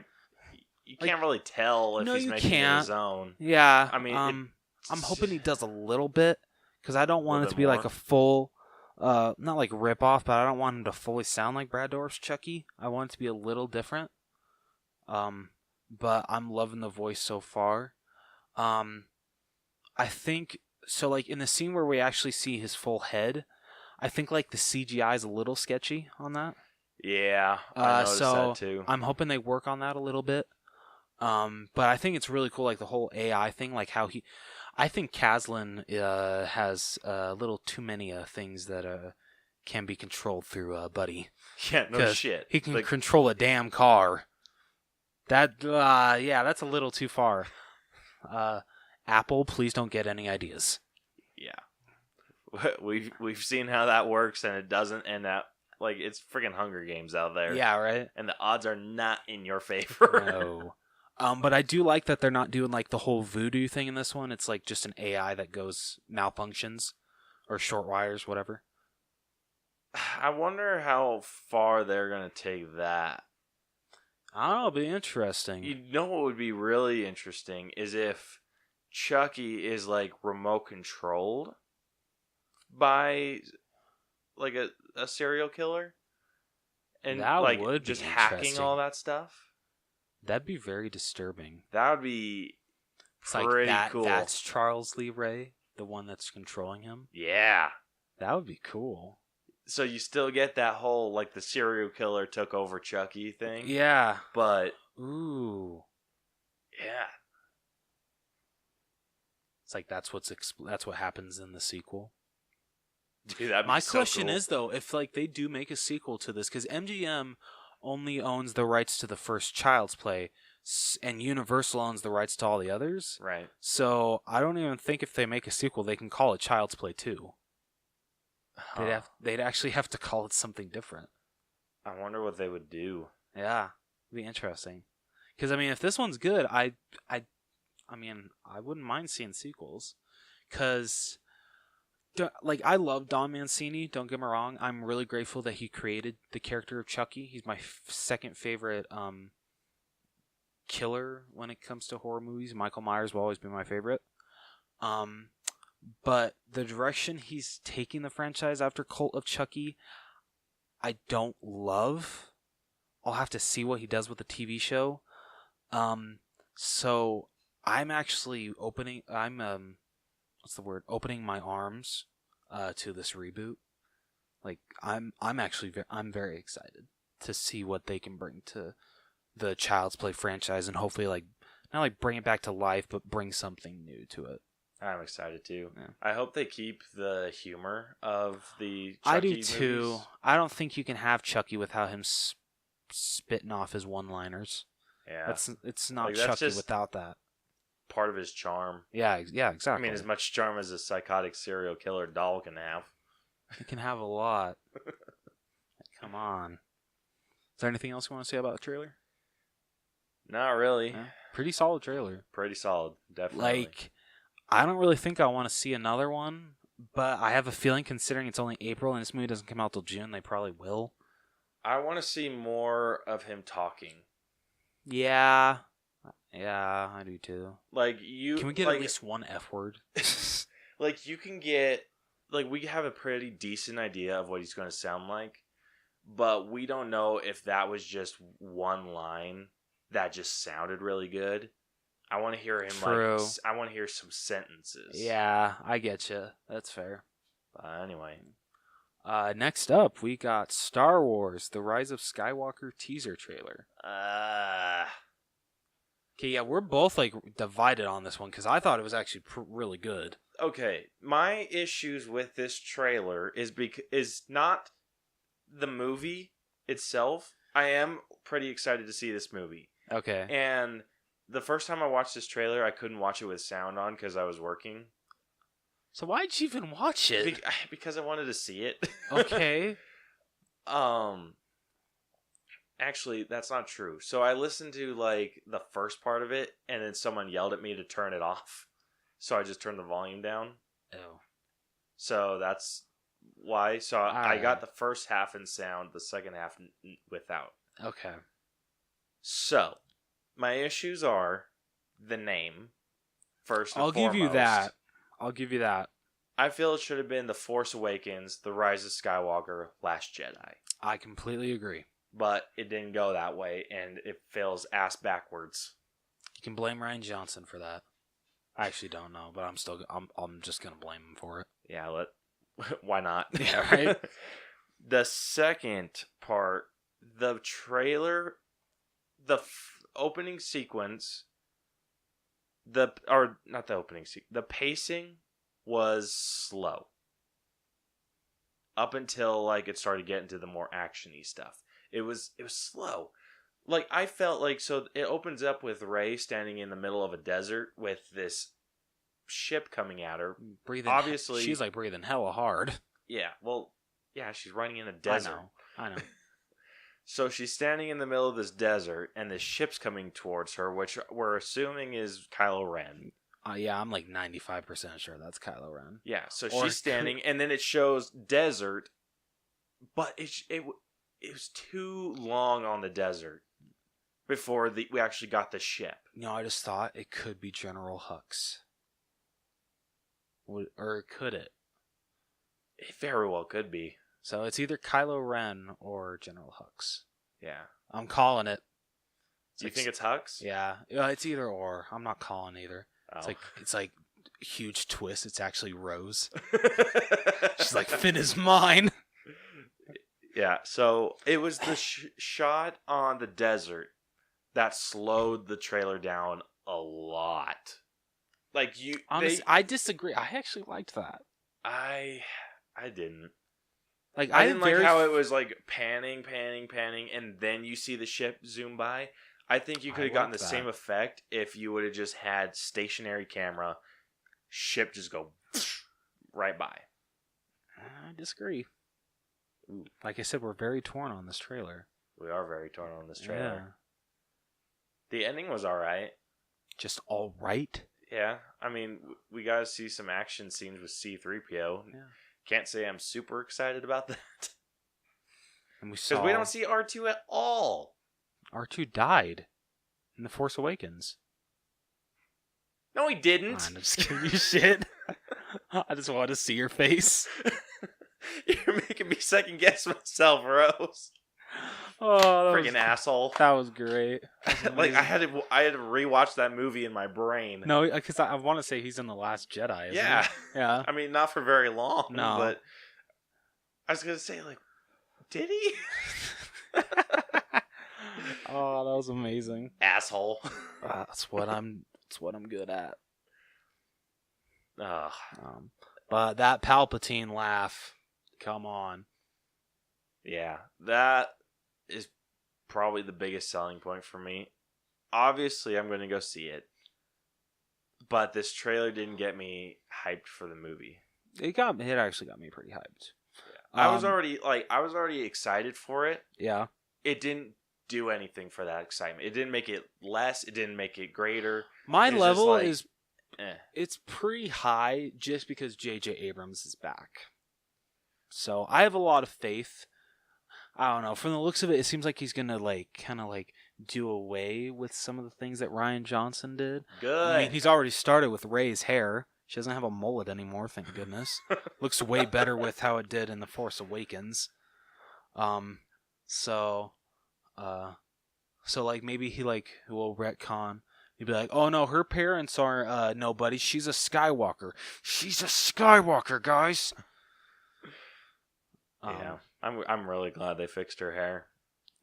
you can't really tell if he's making it his own. Yeah. I mean, I'm hoping he does a little bit because I don't want it to be more. like a full, not like rip off, but I don't want him to fully sound like Brad Dourif's Chucky. I want it to be a little different. But I'm loving the voice so far. I think so. Like in the scene where we actually see his full head, I think like the CGI is a little sketchy on that. Yeah, I noticed that too. I'm hoping they work on that a little bit. But I think it's really cool, like the whole AI thing, like how I think Kazlan has a little too many things that can be controlled through Buddy. Yeah, no shit. He can control a damn car. That's a little too far. Apple, please don't get any ideas. Yeah, we've seen how that works, and it doesn't end up like it's freaking Hunger Games out there. Yeah, right. And the odds are not in your favor. No. But I do like that they're not doing like the whole voodoo thing in this one. It's like just an AI that goes malfunctions or short wires, whatever. I wonder how far they're gonna take that. I don't know. It'll be interesting. You know what would be really interesting is if Chucky is like remote controlled by like a serial killer, and that like would just be hacking all that stuff. That'd be very disturbing. That would be it's pretty like cool. That's Charles Lee Ray, the one that's controlling him. Yeah, that would be cool. So you still get that whole like the serial killer took over Chucky thing. Yeah, but ooh, yeah. It's like that's what happens in the sequel. Dude, that'd be My so question cool. is though, if like they do make a sequel to this, because MGM only owns the rights to the first Child's Play, and Universal owns the rights to all the others. Right. So I don't even think if they make a sequel, they can call it Child's Play 2. They'd actually have to call it something different. I wonder what they would do. Yeah, it'd be interesting. Because I mean, if this one's good, I mean, I wouldn't mind seeing sequels. Because, like, I love Don Mancini. Don't get me wrong. I'm really grateful that he created the character of Chucky. He's my second favorite killer when it comes to horror movies. Michael Myers will always be my favorite. But the direction he's taking the franchise after Cult of Chucky, I don't love. I'll have to see what he does with the TV show. So I'm actually opening my arms to this reboot. Like I'm very excited to see what they can bring to the Child's Play franchise, and hopefully like not like bring it back to life, but bring something new to it. I'm excited too. Yeah. I hope they keep the humor of the Chucky I do too. movies. I don't think you can have Chucky without him spitting off his one-liners. Yeah, it's not Like, that's Chucky just without that. part of his charm. Yeah, exactly. I mean, as much charm as a psychotic serial killer doll can have. He can have a lot. Come on. Is there anything else you want to say about the trailer? Not really. Yeah. Pretty solid trailer. Pretty solid, definitely. Like, I don't really think I want to see another one, but I have a feeling, considering it's only April and this movie doesn't come out till June, they probably will. I want to see more of him talking. Yeah, I do too. Like you, can we get at least one F word? Like you can get, like we have a pretty decent idea of what he's going to sound like, but we don't know if that was just one line that just sounded really good. I want to hear him True. I want to hear some sentences. Yeah, I get you. That's fair. Anyway. Next up, we got Star Wars: The Rise of Skywalker teaser trailer. Okay, yeah, we're both like divided on this one because I thought it was actually really good. Okay, my issues with this trailer is not the movie itself. I am pretty excited to see this movie. Okay. And the first time I watched this trailer, I couldn't watch it with sound on because I was working. So why'd you even watch it? Because I wanted to see it. Okay. Actually, that's not true. So I listened to like the first part of it, and then someone yelled at me to turn it off. So I just turned the volume down. Oh. So that's why. So I got the first half in sound, the second half without. Okay. So my issues are the name. First and foremost. I'll give you that. I feel it should have been The Force Awakens, The Rise of Skywalker, Last Jedi. I completely agree. But it didn't go that way, and it fails ass backwards. You can blame Rian Johnson for that. I actually don't know, but I'm just gonna blame him for it. Yeah, why not? Yeah, right. The second part, the trailer, the opening sequence, the pacing was slow up until like it started getting to the more actiony stuff. It was slow. Like I felt like, so it opens up with Rey standing in the middle of a desert with this ship coming at her. Obviously, she's like breathing hella hard. Yeah, well, yeah, she's running in a desert. I know. So she's standing in the middle of this desert, and this ship's coming towards her, which we're assuming is Kylo Ren. Yeah, I'm like 95% sure that's Kylo Ren. Yeah, so she's standing, and then it shows desert, but it was too long on the desert before we actually got the ship. I just thought it could be General Hux. Or could it? It very well could be. So it's either Kylo Ren or General Hux. Yeah. I'm calling it. Do you think it's Hux? Yeah, it's either or. I'm not calling either. Oh. It's like huge twist. It's actually Rose. She's like, Finn is mine. Yeah, so it was the shot on the desert that slowed the trailer down a lot. Like Honestly, I disagree. I actually liked that. I I didn't. Like I didn't like how it was like panning, and then you see the ship zoom by. I think you could have gotten the same effect if you would have just had stationary camera, ship just go right by. I disagree. Ooh. Like I said, we're very torn on this trailer. We are very torn on this trailer. Yeah. The ending was alright. Just alright? Yeah. I mean, we got to see some action scenes with C-3PO. Yeah. Can't say I'm super excited about that. Because we don't see R2 at all. R2 died in The Force Awakens. No, he didn't. I'm just giving you shit. I just wanted to see your face. You're making me second guess myself, Rose. Oh, freaking asshole! That was great. Like I had to rewatch that movie in my brain. No, because I want to say he's in The Last Jedi. Yeah, he? Yeah. I mean, not for very long. No, but I was gonna say, like, did he? Oh, that was amazing, asshole. That's what I'm good at. Ugh. But that Palpatine laugh, come on. Yeah, that is probably the biggest selling point for me. Obviously, I'm going to go see it, but this trailer didn't get me hyped for the movie. It actually got me pretty hyped. Yeah. I was already excited for it. Yeah. It didn't do anything for that excitement. It didn't make it less. It didn't make it greater. My level is it's pretty high just because J.J. Abrams is back. So I have a lot of faith. I don't know. From the looks of it, it seems like he's gonna kind of do away with some of the things that Rian Johnson did. Good. I mean, he's already started with Rey's hair. She doesn't have a mullet anymore, thank goodness. Looks way better with how it did in The Force Awakens. So maybe he will retcon. He'd be like, "Oh no, her parents are nobody. She's a Skywalker. She's a Skywalker, guys." Yeah. I'm really glad they fixed her hair.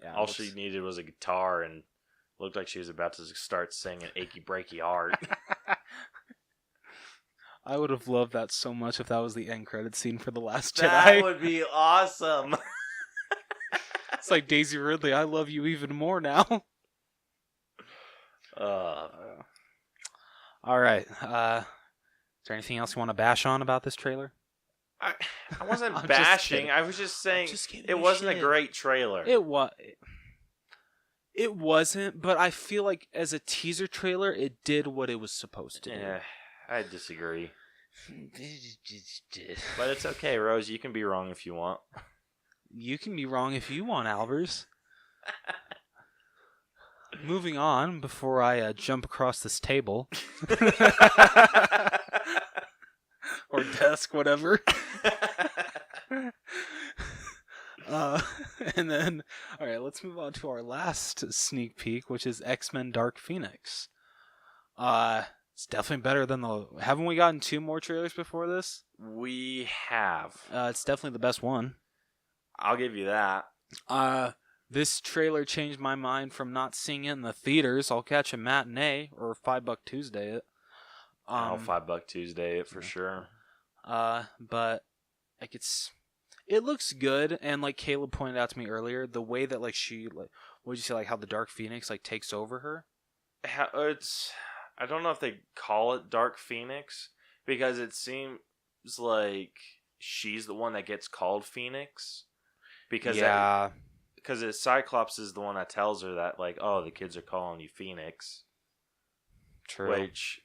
Yeah, all she needed was a guitar and looked like she was about to start singing Achy Breaky Heart. I would have loved that so much if that was the end credit scene for The Last Jedi. That would be awesome. It's like Daisy Ridley, I love you even more now. All right. Is there anything else you want to bash on about this trailer? I wasn't bashing. I was just saying it wasn't a great trailer. It wasn't, but I feel like as a teaser trailer, it did what it was supposed to do. Yeah, I disagree. But it's okay, Rose. You can be wrong if you want. You can be wrong if you want, Albers. Moving on, before I jump across this table. Or desk, whatever. And then, all right, let's move on to our last sneak peek, which is X-Men Dark Phoenix. It's definitely better than haven't we gotten 2 more trailers before this? We have. It's definitely the best one. I'll give you that. This trailer changed my mind from not seeing it in the theaters. I'll catch a matinee or $5 Tuesday it. I'll $5 Tuesday it for sure. But it looks good, and like Caleb pointed out to me earlier, the way that she what'd you say, how the Dark Phoenix takes over her? I don't know if they call it Dark Phoenix because it seems like she's the one that gets called Phoenix because because Cyclops is the one that tells her that the kids are calling you Phoenix. True. Which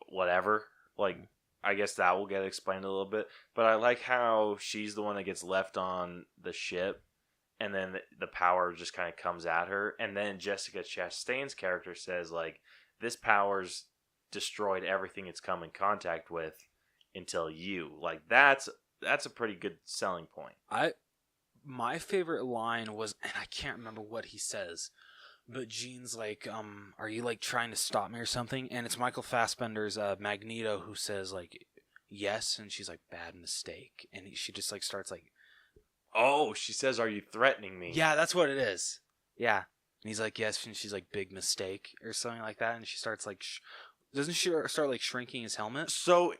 whatever, I guess that will get explained a little bit, but I like how she's the one that gets left on the ship, and then the power just kind of comes at her, and then Jessica Chastain's character says, this power's destroyed everything it's come in contact with until you. That's a pretty good selling point. My favorite line was, and I can't remember what he says, but Jean's are you trying to stop me or something? And it's Michael Fassbender's Magneto who says yes, and she's bad mistake, and she just starts oh, she says, "Are you threatening me?" Yeah, that's what it is. Yeah, and he's yes, and she's big mistake or something like that, and she starts doesn't she start shrinking his helmet? So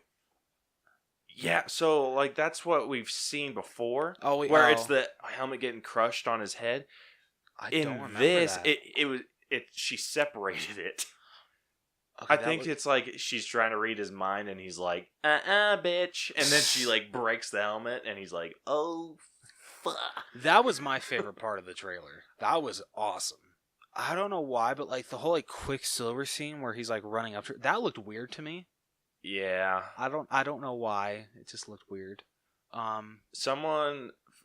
Yeah, so like that's what we've seen before. Oh, where it's the helmet getting crushed on his head. I In don't remember this, that. she separated it. Okay, I think it's like she's trying to read his mind, and he's like, bitch, and then she like breaks the helmet, and he's like, oh, fuck. That was my favorite part of the trailer. That was awesome. I don't know why, but like the whole like Quicksilver scene where he's like running up to that looked weird to me. Yeah. I don't know why. It just looked weird. So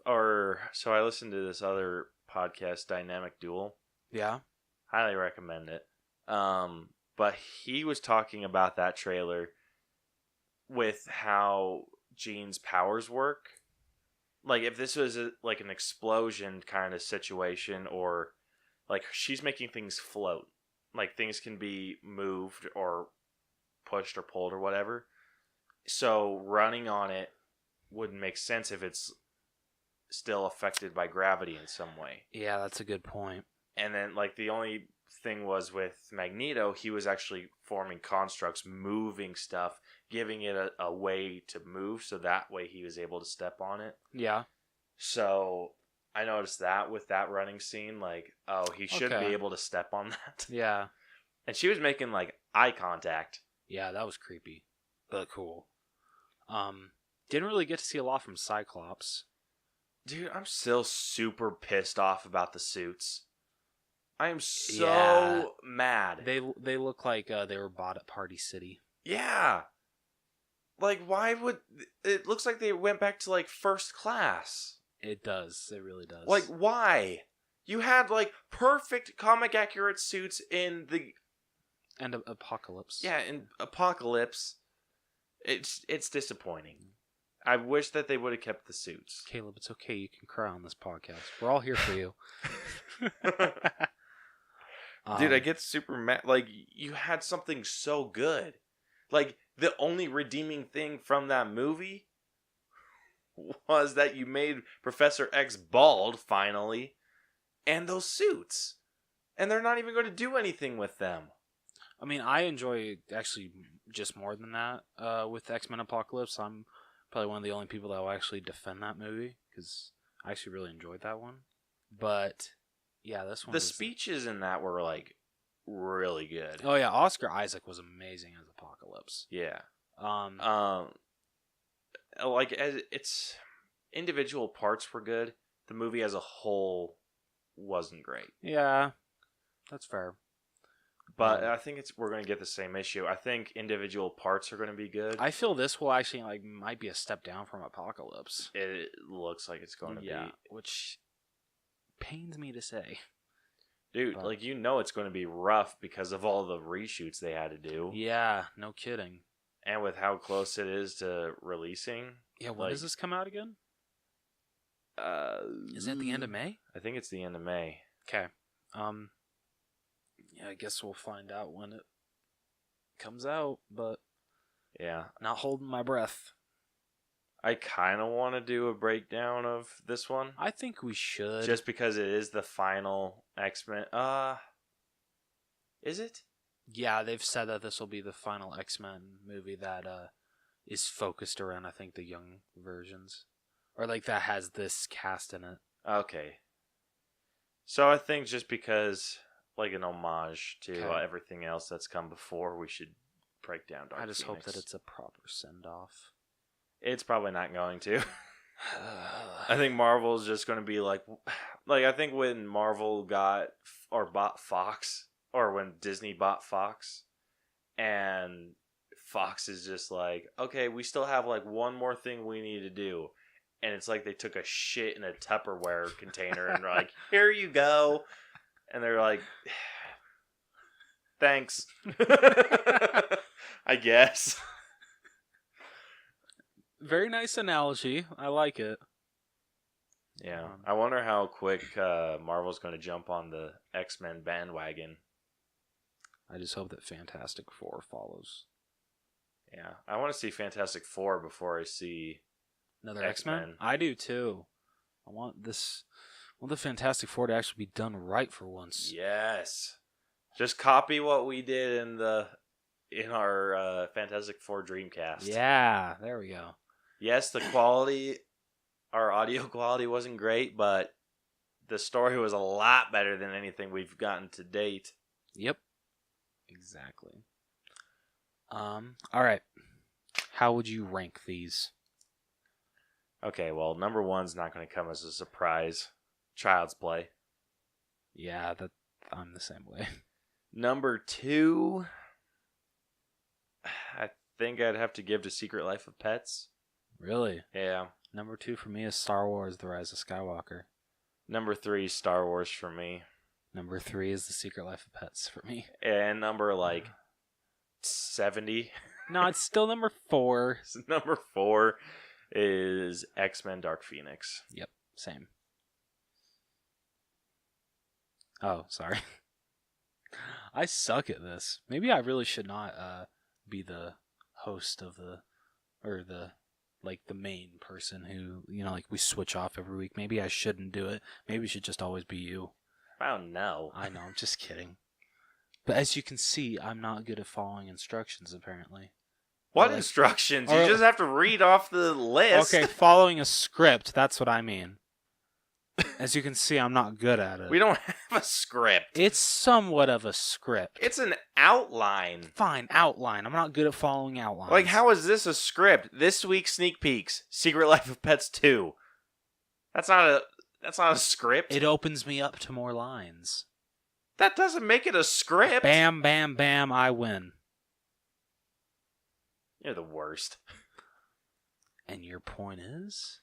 I listened to this other podcast, Dynamic Duel. Yeah. Highly recommend it. But he was talking about that trailer with how Jean's powers work. Like if this was like an explosion kind of situation, or like she's making things float. Like things can be moved or pushed or pulled or whatever. So running on it wouldn't make sense if it's still affected by gravity in some way. Yeah, that's a good point. And then like the only thing was with Magneto, he was actually forming constructs, moving stuff, giving it a way to move, so that way he was able to step on it. Yeah. So I noticed that with that running scene, like, oh, he shouldn't be able to step on that. Yeah. And she was making like eye contact. Yeah, that was creepy, but cool. Didn't really get to see a lot from Cyclops. Dude, I'm still super pissed off about the suits. I am so mad. They look like they were bought at Party City. Yeah. Like, why would... It looks like they went back to, like, first class. It does. It really does. Like, why? You had, like, perfect comic-accurate suits in the... And Apocalypse. Yeah, in Apocalypse. It's disappointing. I wish that they would have kept the suits. Caleb, it's okay. You can cry on this podcast. We're all here for you. Dude, I get super mad. Like, you had something so good. Like, the only redeeming thing from that movie was that you made Professor X bald, finally, and those suits. And they're not even going to do anything with them. I mean, I enjoy actually just more than that with X-Men Apocalypse. I'm probably one of the only people that will actually defend that movie, because I actually really enjoyed that one. But... yeah, this one. The speeches in that were like really good. Oh yeah, Oscar Isaac was amazing as Apocalypse. Yeah. Like as its individual parts were good. The movie as a whole wasn't great. Yeah, that's fair. But I think we're going to get the same issue. I think individual parts are going to be good. I feel this will actually might be a step down from Apocalypse. It looks like it's going to be, which pains me to say. Dude, like, you know it's going to be rough because of all the reshoots they had to do. Yeah, no kidding. And with how close it is to releasing. Yeah, when does this come out again? Is it the end of May? I think it's the end of May. Okay. Yeah, I guess we'll find out when it comes out, but yeah, not holding my breath. I kind of want to do a breakdown of this one. I think we should. Just because it is the final X-Men. Is it? Yeah, they've said that this will be the final X-Men movie that is focused around, I think, the young versions. Or, like, that has this cast in it. Okay. So I think just because, like, an homage to everything else that's come before, we should break down Dark Phoenix. Hope that it's a proper send-off. It's probably not going to. I think Marvel's just going to be like I think when Marvel bought Fox, or when Disney bought Fox, and Fox is just like, okay, we still have like one more thing we need to do. And it's like they took a shit in a Tupperware container and they're like, here you go. And they're like, thanks. I guess. Very nice analogy. I like it. Yeah. I wonder how quick Marvel's going to jump on the X-Men bandwagon. I just hope that Fantastic Four follows. Yeah. I want to see Fantastic Four before I see another X-Men. I do too. I want the Fantastic Four to actually be done right for once. Yes. Just copy what we did in our Fantastic Four Dreamcast. Yeah, there we go. Yes, our audio quality wasn't great, but the story was a lot better than anything we've gotten to date. Yep. Exactly. All right. How would you rank these? Okay, well, number one's not going to come as a surprise. Child's Play. Yeah, I'm the same way. Number two, I think I'd have to give to Secret Life of Pets. Really? Yeah. Number 2 for me is Star Wars: The Rise of Skywalker. Number 3, Star Wars for me. Number 3 is The Secret Life of Pets for me. And number 70. No, it's still number 4. Number 4 is X-Men Dark Phoenix. Yep, same. Oh, sorry. I suck at this. Maybe I really should not be the host of the main person who, we switch off every week. Maybe I shouldn't do it. Maybe it should just always be you. I don't know. I know, I'm just kidding. But as you can see, I'm not good at following instructions, apparently. What instructions? You just have to read off the list. Okay, following a script, that's what I mean. As you can see, I'm not good at it. We don't have a script. It's somewhat of a script. It's an outline. Fine, outline. I'm not good at following outlines. Like, how is this a script? This week's sneak peeks: Secret Life of Pets 2. That's not a script. It opens me up to more lines. That doesn't make it a script. Bam, bam, bam, I win. You're the worst. And your point is?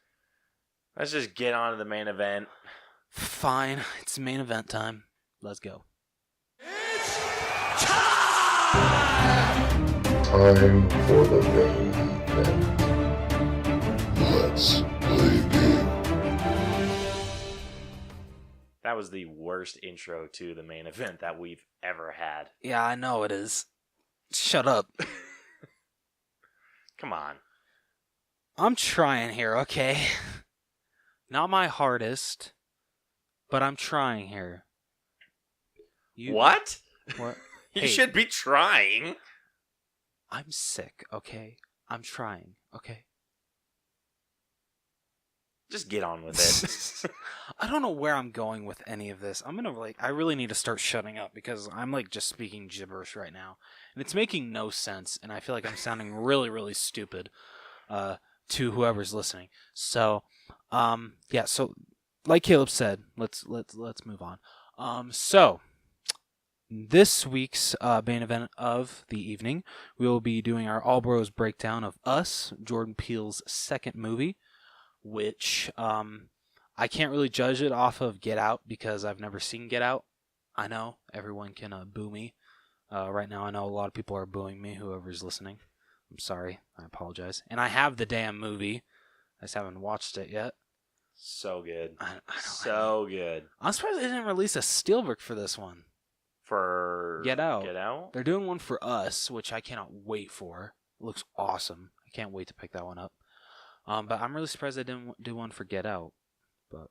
Let's just get on to the main event. Fine. It's main event time. Let's go. It's time! Time for the main event. Let's play a game. That was the worst intro to the main event that we've ever had. Yeah, I know it is. Shut up. Come on. I'm trying here, okay? Not my hardest, but I'm trying here. What? What? You Hey, should be trying. I'm sick, okay? I'm trying, okay? Just get on with it. I don't know where I'm going with any of this. I really need to start shutting up because I'm just speaking gibberish right now. And it's making no sense, and I feel like I'm sounding really, really stupid to whoever's listening. So, so like Caleb said, let's move on. So this week's main event of the evening, we will be doing our All Bros breakdown of Us, Jordan Peele's second movie, which I can't really judge it off of Get Out because I've never seen Get Out. I know everyone can boo me right now. I know a lot of people are booing me, whoever's listening. I'm sorry. I apologize. And I have the damn movie. I just haven't watched it yet. So good. I good. I'm surprised they didn't release a Steelbook for this one. For Get Out. Get Out? They're doing one for Us, which I cannot wait for. It looks awesome. I can't wait to pick that one up. But I'm really surprised they didn't do one for Get Out. But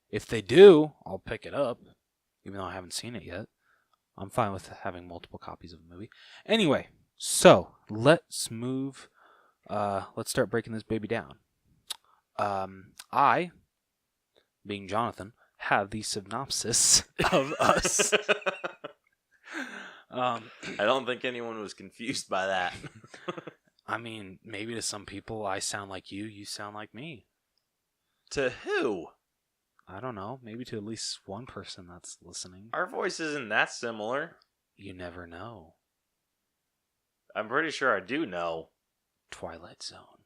if they do, I'll pick it up, even though I haven't seen it yet. I'm fine with having multiple copies of a movie. Anyway, so let's move. Let's start breaking this baby down. I, being Jonathan, have the synopsis of Us. I don't think anyone was confused by that. I mean, maybe to some people I sound like you sound like me. To who? I don't know. Maybe to at least one person that's listening. Our voice isn't that similar. You never know. I'm pretty sure I do know. Twilight Zone.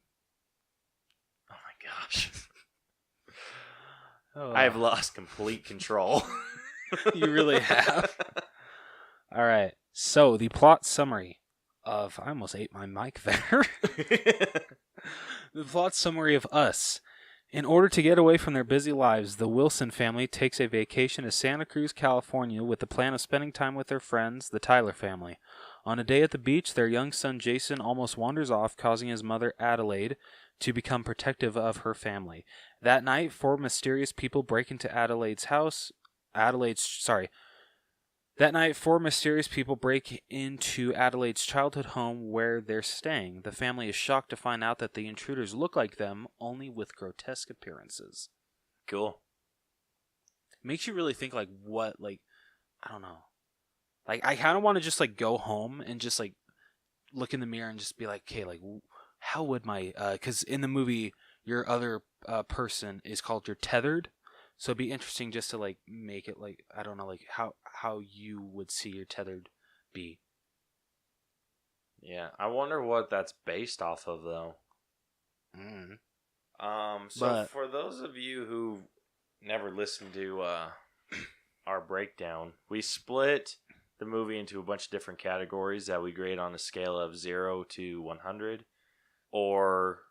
Oh my gosh. Oh, I have lost complete control. You really have. All right. So the plot summary of... I almost ate my mic there. The plot summary of Us. In order to get away from their busy lives, the Wilson family takes a vacation to Santa Cruz, California, with the plan of spending time with their friends, the Tyler family. On a day at the beach, their young son Jason almost wanders off, causing his mother Adelaide to become protective of her family. That night, 4 mysterious people break into That That night, 4 mysterious people break into Adelaide's childhood home where they're staying. The family is shocked to find out that the intruders look like them, only with grotesque appearances. Cool. Makes you really think, like, what, like, I don't know. Like, I kind of want to just, like, go home and just, like, look in the mirror and just be like, okay, like, how would my, because in the movie, your other person is called your tethered. So it'd be interesting just to, like, make it, like, I don't know, like, how you would see your tethered be. Yeah, I wonder what that's based off of, though. So for those of you who never listened to our breakdown, we split the movie into a bunch of different categories that we grade on a scale of 0 to 100, or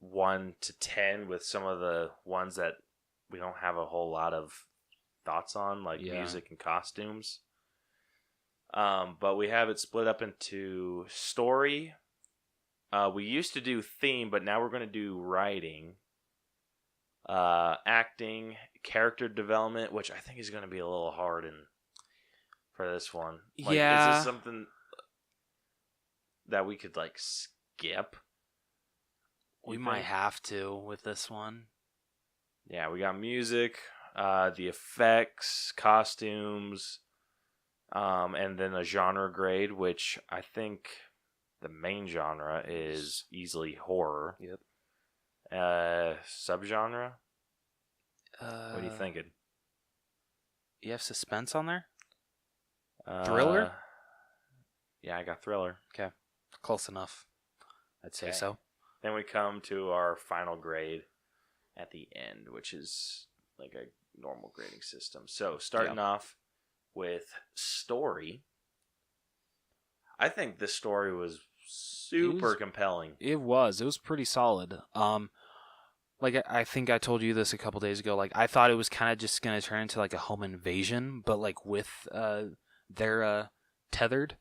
1 to 10, with some of the ones that we don't have a whole lot of thoughts on, like music and costumes. But we have it split up into story. We used to do theme, but now we're going to do writing, acting, character development, which I think is going to be a little hard for this one. Like, yeah. Is this something that we could, like, skip? We might have to with this one. Yeah, we got music, the effects, costumes, and then a genre grade, which I think the main genre is easily horror. Yep. Subgenre? What are you thinking? You have suspense on there? Thriller? Yeah, I got thriller. Okay. Close enough. I'd say so. Then we come to our final grade at the end, which is like a normal grading system. So starting off with story, I think this story was super compelling. It was pretty solid. Like I think I told you this a couple days ago. Like I thought it was kind of just gonna turn into like a home invasion, but like with their tethered,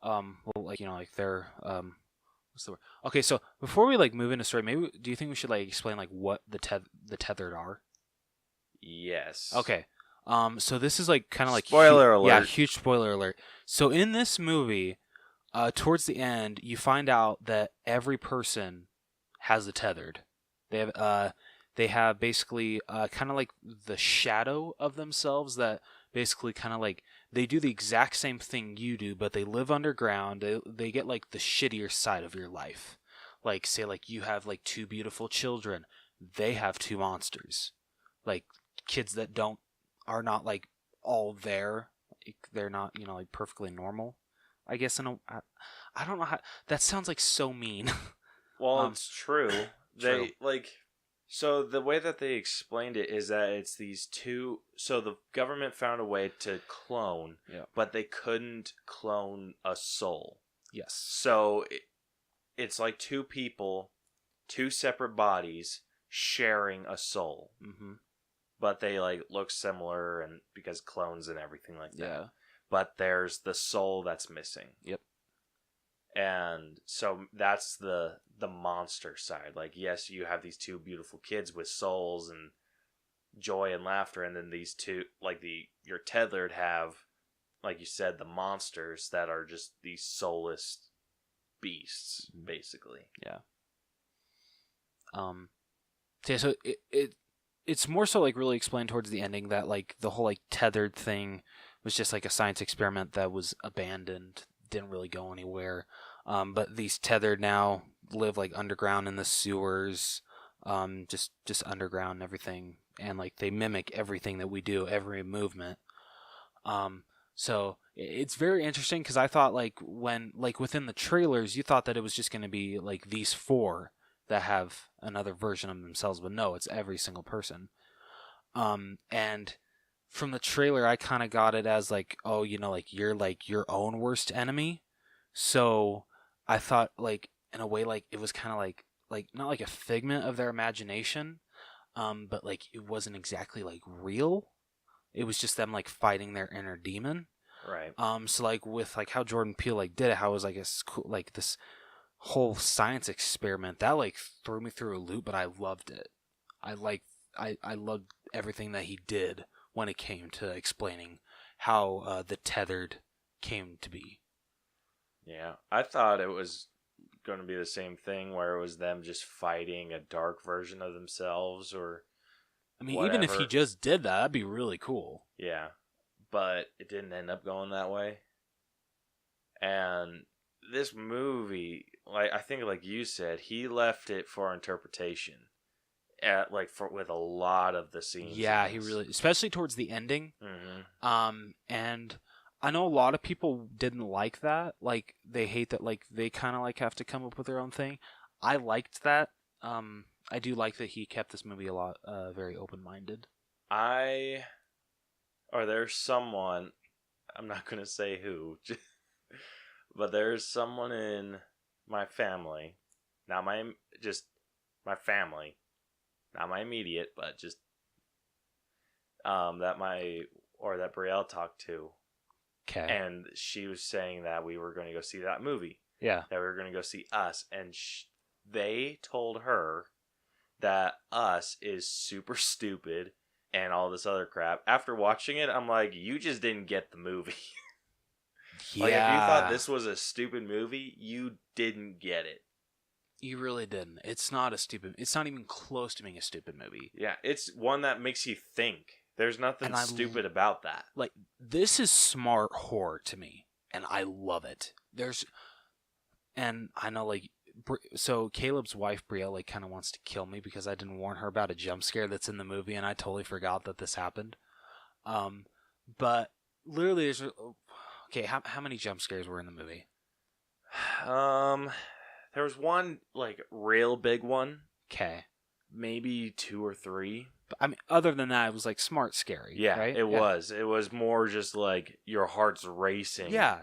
well, like like their what's the word? Okay, so before we like move into story, maybe do you think we should like explain like what the tethered are? Yes. Okay. So this is like kind of like spoiler alert. Yeah, huge spoiler alert. So in this movie, towards the end, you find out that every person has the tethered. They have basically kind of like the shadow of themselves that basically kind of like they do the exact same thing you do, but they live underground. They get like the shittier side of your life. Like say like you have like 2 beautiful children, they have 2 monsters. Like kids that are not like all there. They're not, like perfectly normal. I guess I don't know how that sounds like so mean. Well, it's true. They so the way that they explained it is that it's these 2. So the government found a way to clone, but they couldn't clone a soul. Yes. So it's like 2 people, 2 separate bodies sharing a soul. Mm-hmm. But they like look similar, and because clones and everything like that. Yeah. But there's the soul that's missing. Yep. And so that's the monster side. Like, yes, you have these 2 beautiful kids with souls and joy and laughter, and then these 2, like your tethered, have, like you said, the monsters that are just these soulless beasts, basically. Yeah. So it's more so like really explained towards the ending that like the whole like tethered thing was just like a science experiment that was abandoned, didn't really go anywhere. But these tethered now live like underground in the sewers, just underground and everything, and like they mimic everything that we do, every movement. So it's very interesting because I thought like when like within the trailers you thought that it was just going to be like these 4 that have another version of themselves, but no, it's every single person. And from the trailer I kind of got it as like, oh, like you're like your own worst enemy. So I thought like in a way like it was kind of like not like a figment of their imagination, but like it wasn't exactly like real. It was just them like fighting their inner demon. Right. So like with like how Jordan Peele like did it, how it was like like this whole science experiment that like threw me through a loop, but I loved it. I loved everything that he did when it came to explaining how the tethered came to be. Yeah, I thought it was going to be the same thing where it was them just fighting a dark version of themselves or I mean, whatever. even if he just did that, that'd be really cool. Yeah, but it didn't end up going that way. And this movie, like I think, like you said, he left it for interpretation. With a lot of the scenes. Yeah, he really, especially towards the ending. Mm-hmm. And I know a lot of people didn't like that. Like they hate that. Like they kind of like have to come up with their own thing. I liked that. I do like that he kept this movie a lot, very open-minded. There's someone, I'm not going to say who, but there's someone in my family, not my family, not my immediate, but just, that Brielle talked to. Okay. And she was saying that we were going to go see that movie. Yeah. That we were going to go see Us. And they told her that Us is super stupid and all this other crap. After watching it, I'm like, you just didn't get the movie. Yeah. Like, if you thought this was a stupid movie, you didn't get it. You really didn't. It's not even close to being a stupid movie. Yeah, it's one that makes you think. There's nothing stupid about that. Like, this is smart horror to me, and I love it. And I know, like, so Caleb's wife, Brielle, like, kind of wants to kill me because I didn't warn her about a jump scare that's in the movie, and I totally forgot that this happened. But literally, okay, how many jump scares were in the movie? There was one, like, real big one. Okay. Maybe 2 or 3. But, I mean, other than that, it was, like, smart scary. Yeah, right? It was. It was more just, like, your heart's racing. Yeah.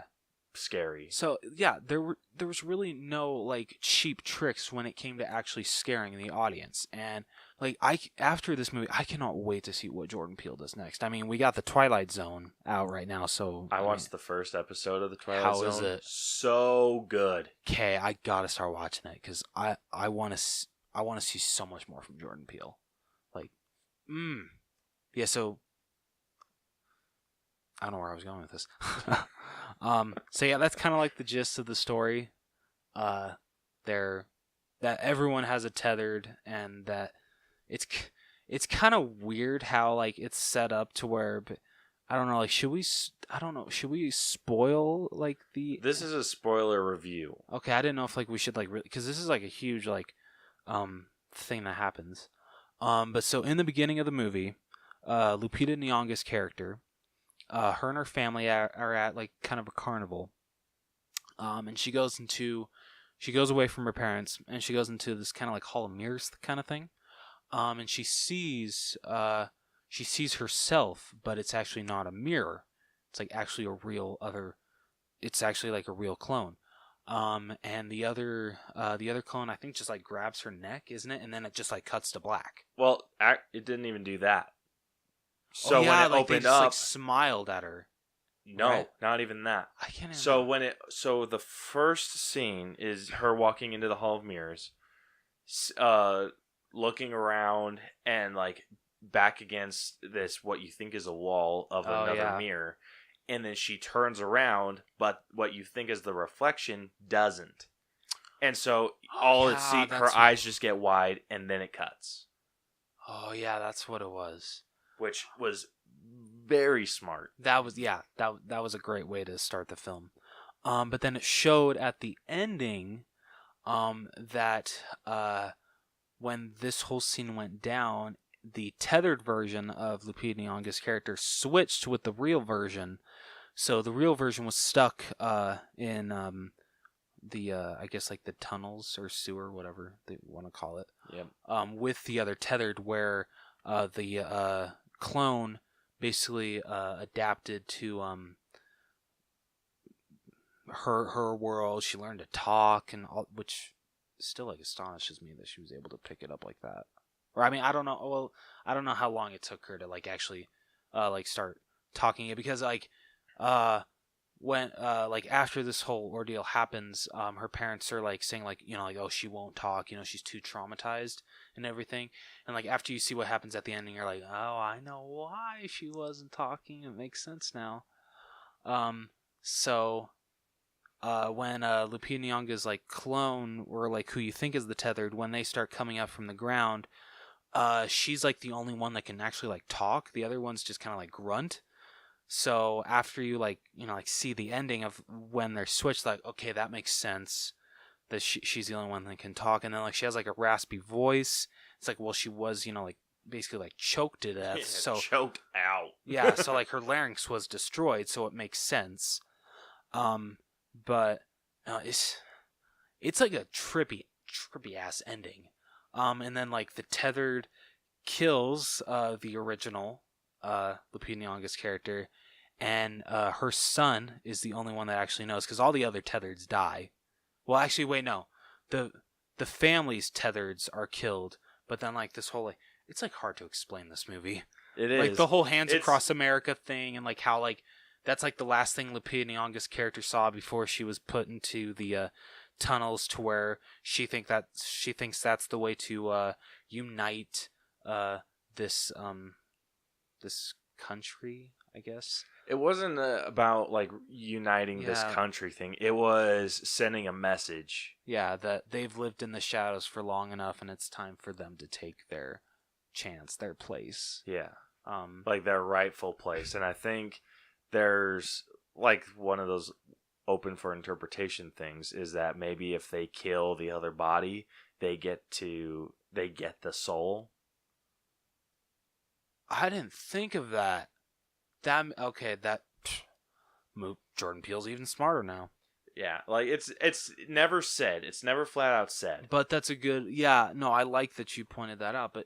Scary. So, yeah, there was really no, like, cheap tricks when it came to actually scaring the audience. And, like, after this movie, I cannot wait to see what Jordan Peele does next. I mean, we got The Twilight Zone out right now, so... I watched the first episode of The Twilight Zone. How is it? So good. Okay, I gotta start watching it, because I want to see so much more from Jordan Peele. Like, yeah, so... I don't know where I was going with this. So yeah, that's kind of like the gist of the story. That everyone has a tethered, and that it's kind of weird how like it's set up to where, but I don't know, like should we spoil like the? This is a spoiler review. Okay, I didn't know if like we should like really, because this is like a huge like thing that happens. But so in the beginning of the movie, Lupita Nyong'o's character. Her and her family are at like kind of a carnival, and she goes away from her parents, and she goes into this kind of like hall of mirrors kind of thing, and she sees herself, but it's actually not a mirror. It's like actually it's actually like a real clone, and the other clone I think just like grabs her neck, isn't it? And then it just like cuts to black. Well, it didn't even do that. So when it like opened they just, up, like, smiled at her. No, right? Not even that. I can't. So the first scene is her walking into the Hall of Mirrors, looking around and like back against this what you think is a wall of another mirror, and then she turns around, but what you think is the reflection doesn't, and so her eyes just get wide, and then it cuts. Oh yeah, that's what it was. Which was very smart. That was a great way to start the film. But then it showed at the ending that when this whole scene went down, the tethered version of Lupita Nyong'o's character switched with the real version. So the real version was stuck in I guess like the tunnels or sewer, whatever they want to call it. Yep. With the other tethered, where the clone basically adapted to her world. She learned to talk and all, which still like astonishes me that she was able to pick it up like that. Or I mean, I don't know. Well, I don't know how long it took her to like actually like start talking it, because like when like after this whole ordeal happens, her parents are like saying like, you know, like, oh, she won't talk, you know, she's too traumatized and everything. And like after you see what happens at the ending, you're like, oh, I know why she wasn't talking. It makes sense now. So when Lupita Nyong'o's like clone, or like who you think is the tethered, when they start coming up from the ground, she's like the only one that can actually like talk. The other ones just kind of like grunt. So after you like, you know, like see the ending of when they're switched, like, okay, that makes sense that she's the only one that can talk. And then like she has like a raspy voice. It's like, well, she was, you know, like basically like choked to death. Yeah, so choked out. yeah, so like her larynx was destroyed, so it makes sense. But it's like a trippy ass ending. And then like the tethered kills the original Lupita Nyong'o's character, and her son is the only one that actually knows, because all the other tethereds die. Well, actually, wait, no, the family's tethereds are killed, but then like this whole like, it's like hard to explain this movie. It is Like the whole Hands Across America thing, and like how like that's like the last thing Lupita Nyong'o's character saw before she was put into the tunnels, to where she thinks that's the way to unite this this country, I guess. It wasn't about like uniting this country thing. It was sending a message. Yeah, that they've lived in the shadows for long enough, and it's time for them to take their chance, their place. Yeah. Like their rightful place. And I think there's like one of those open for interpretation things is that maybe if they kill the other body, they get the soul. I didn't think of that. Jordan Peele's even smarter now. Yeah, like it's never said. It's never flat out said. But that's a good, yeah, no, I like that you pointed that out, but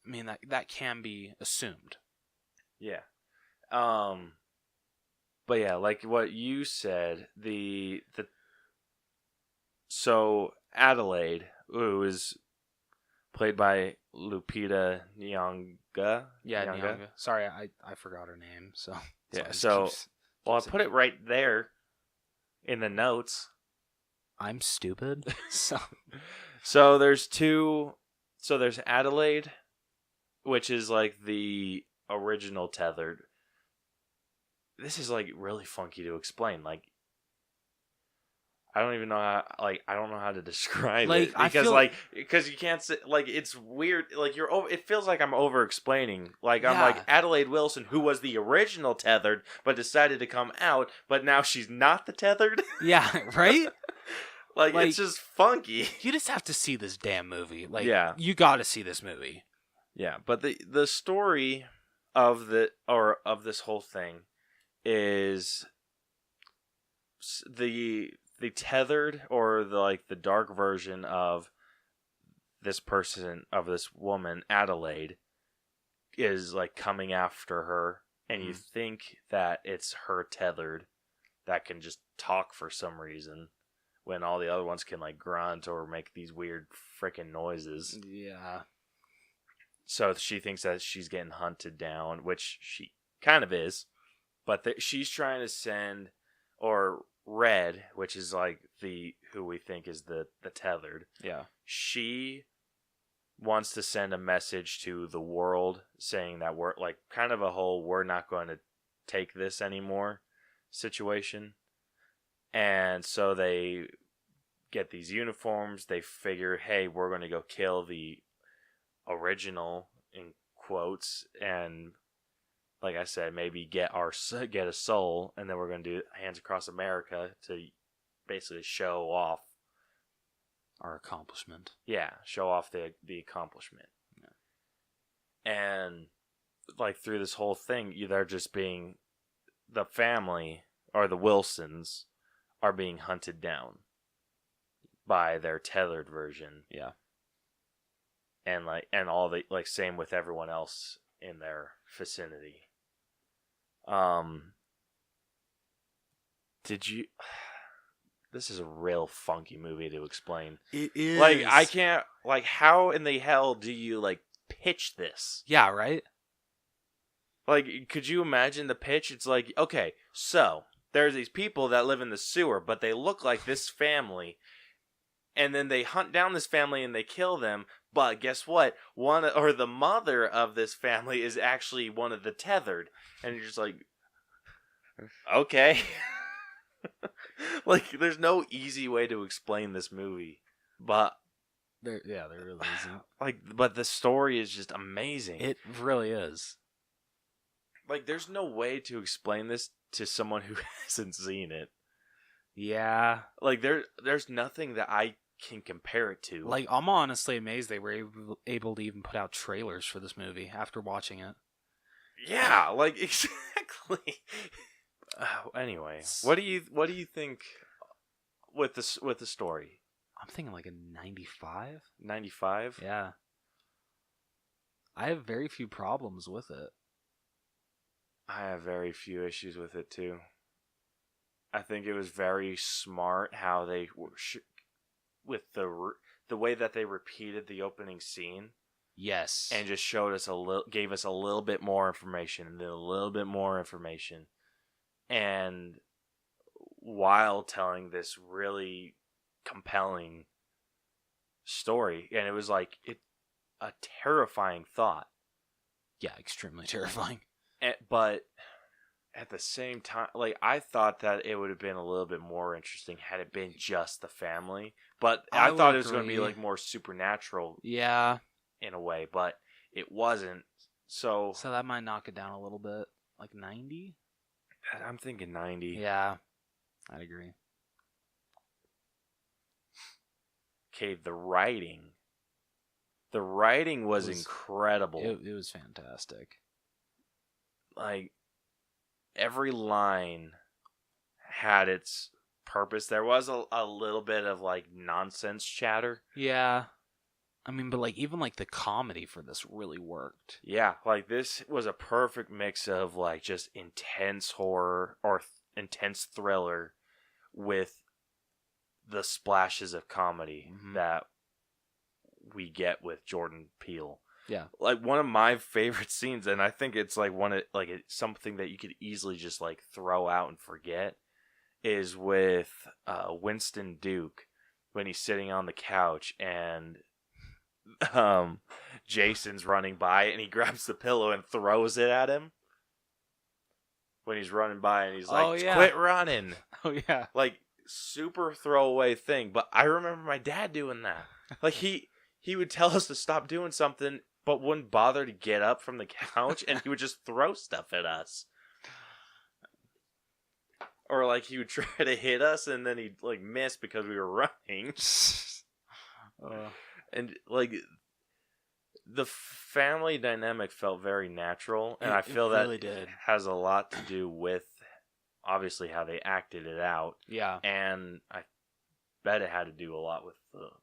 I mean that can be assumed. Yeah. But yeah, like what you said, so Adelaide, who is played by Lupita Nyong'o. Yeah, Nyong'o. Sorry, I forgot her name. So yeah, so I put it right there in the notes. I'm stupid. So there's two. So there's Adelaide, which is like the original tethered. This is like really funky to explain. Like, I don't even know how. Like, I don't know how to describe it, because because you can't say, like, it's weird. Like it feels like I'm over explaining. Like I'm like Adelaide Wilson, who was the original tethered, but decided to come out, but now she's not the tethered. Yeah, right. like it's just funky. You just have to see this damn movie. Like, yeah, you got to see this movie. Yeah, but the story of this whole thing is the tethered, or the dark version of this person, of this woman Adelaide, is like coming after her, and you think that it's her tethered that can just talk for some reason, when all the other ones can like grunt or make these weird freaking noises. Yeah. So she thinks that she's getting hunted down, which she kind of is. But she's trying to send, or Red, which is like who we think is the tethered. Yeah. She wants to send a message to the world saying that we're like kind of a whole we're not going to take this anymore situation. And so they get these uniforms. They figure, hey, we're going to go kill the original, in quotes, and like I said, maybe get a soul, and then we're going to do Hands Across America to basically show off our accomplishment. Yeah, show off the accomplishment. Yeah. And like through this whole thing, they're just being, the family, or the Wilsons, are being hunted down by their tethered version. Yeah. And all the same with everyone else in their vicinity. This is a real funky movie to explain. It is. Like, I can't, like, how in the hell do you like pitch this? Yeah, right? Like, could you imagine the pitch? It's like, okay, so there's these people that live in the sewer, but they look like this family. And then they hunt down this family and they kill them. But guess what? The mother of this family is actually one of the tethered. And you're just like, okay. Like, there's no easy way to explain this movie. But There really isn't. but the story is just amazing. It really is. Like, there's no way to explain this to someone who hasn't seen it. Yeah. Like, there's nothing that I can compare it to. Like, I'm honestly amazed they were able to even put out trailers for this movie after watching it. Yeah, like, exactly. Anyway, what do you think with the story? I'm thinking like a 95. 95? Yeah. I have very few problems with it. I have very few issues with it too. I think it was very smart how they were with the way that they repeated the opening scene. Yes. And just gave us a little bit more information, and then a little bit more information, and while telling this really compelling story, and it was like a terrifying thought. Yeah, extremely terrifying. But at the same time, like, I thought that it would have been a little bit more interesting had it been just the family. But I thought it was going to be like more supernatural. Yeah. In a way, but it wasn't. So that might knock it down a little bit, like 90. I'm thinking 90. Yeah, I'd agree. Okay, the writing. The writing was incredible. It was fantastic. Like, every line had its purpose. There was a little bit of, like, nonsense chatter. Yeah. I mean, but, like, even, like, the comedy for this really worked. Yeah, like, this was a perfect mix of, like, just intense horror or intense thriller with the splashes of comedy that we get with Jordan Peele. Yeah. Like, one of my favorite scenes, and I think it's like it's something that you could easily just like throw out and forget, is with Winston Duke when he's sitting on the couch and Jason's running by and he grabs the pillow and throws it at him when he's running by and he's like, quit running. Oh yeah. Like, super throwaway thing, but I remember my dad doing that. Like, he would tell us to stop doing something but wouldn't bother to get up from the couch, and he would just throw stuff at us. Or, like, he would try to hit us, and then he'd, like, miss because we were running. And, like, the family dynamic felt very natural, and I feel that really did. Has a lot to do with, obviously, how they acted it out. Yeah. And I bet it had to do a lot with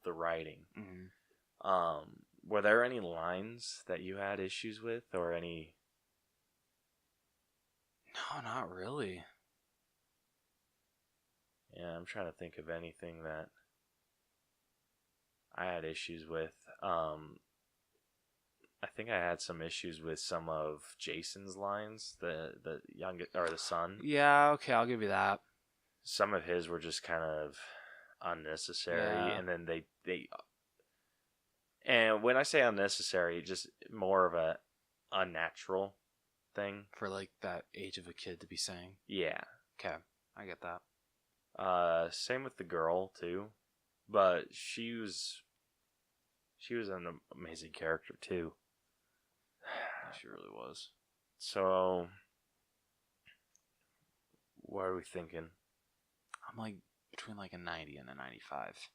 the writing. Mm-hmm. Were there any lines that you had issues with, or any? No, not really. Yeah, I'm trying to think of anything that I had issues with. I think I had some issues with some of Jason's lines, the youngest or the son. Yeah, okay, I'll give you that. Some of his were just kind of unnecessary, and then they and when I say unnecessary, just more of a unnatural thing for like that age of a kid to be saying. Yeah. Okay, I get that. Same with the girl too, but she was an amazing character too. She really was. So, what are we thinking? I'm like between like a 90 and a 95.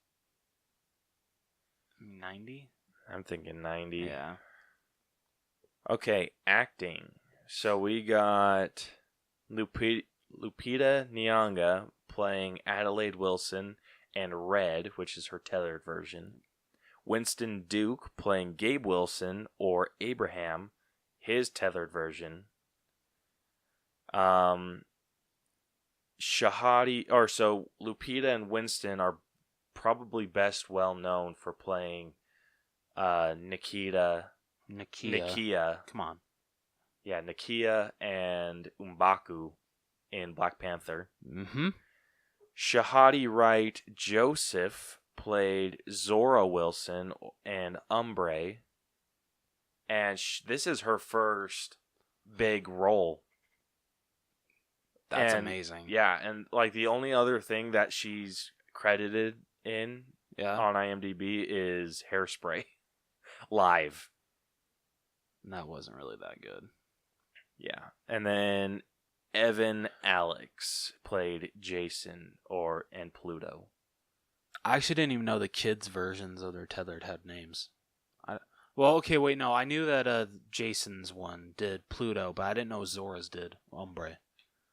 90? I'm thinking 90. Yeah. Okay, acting. So we got Lupita Nyong'o playing Adelaide Wilson and Red, which is her tethered version. Winston Duke playing Gabe Wilson or Abraham, his tethered version. Lupita and Winston are probably best well known for playing Nakia. Come on. Yeah, Nakia and Umbaku in Black Panther. Mm-hmm. Shahadi Wright Joseph played Zora Wilson and Umbre. And this is her first big role. That's And, amazing. Yeah, and like the only other thing that she's credited in on IMDb is Hairspray live. And that wasn't really that good. Yeah. And then Evan Alex played Jason and Pluto. I actually didn't even know the kids' versions of their tethered had names. Well, okay, wait, no. I knew that Jason's one did Pluto, but I didn't know Zora's did Umbre.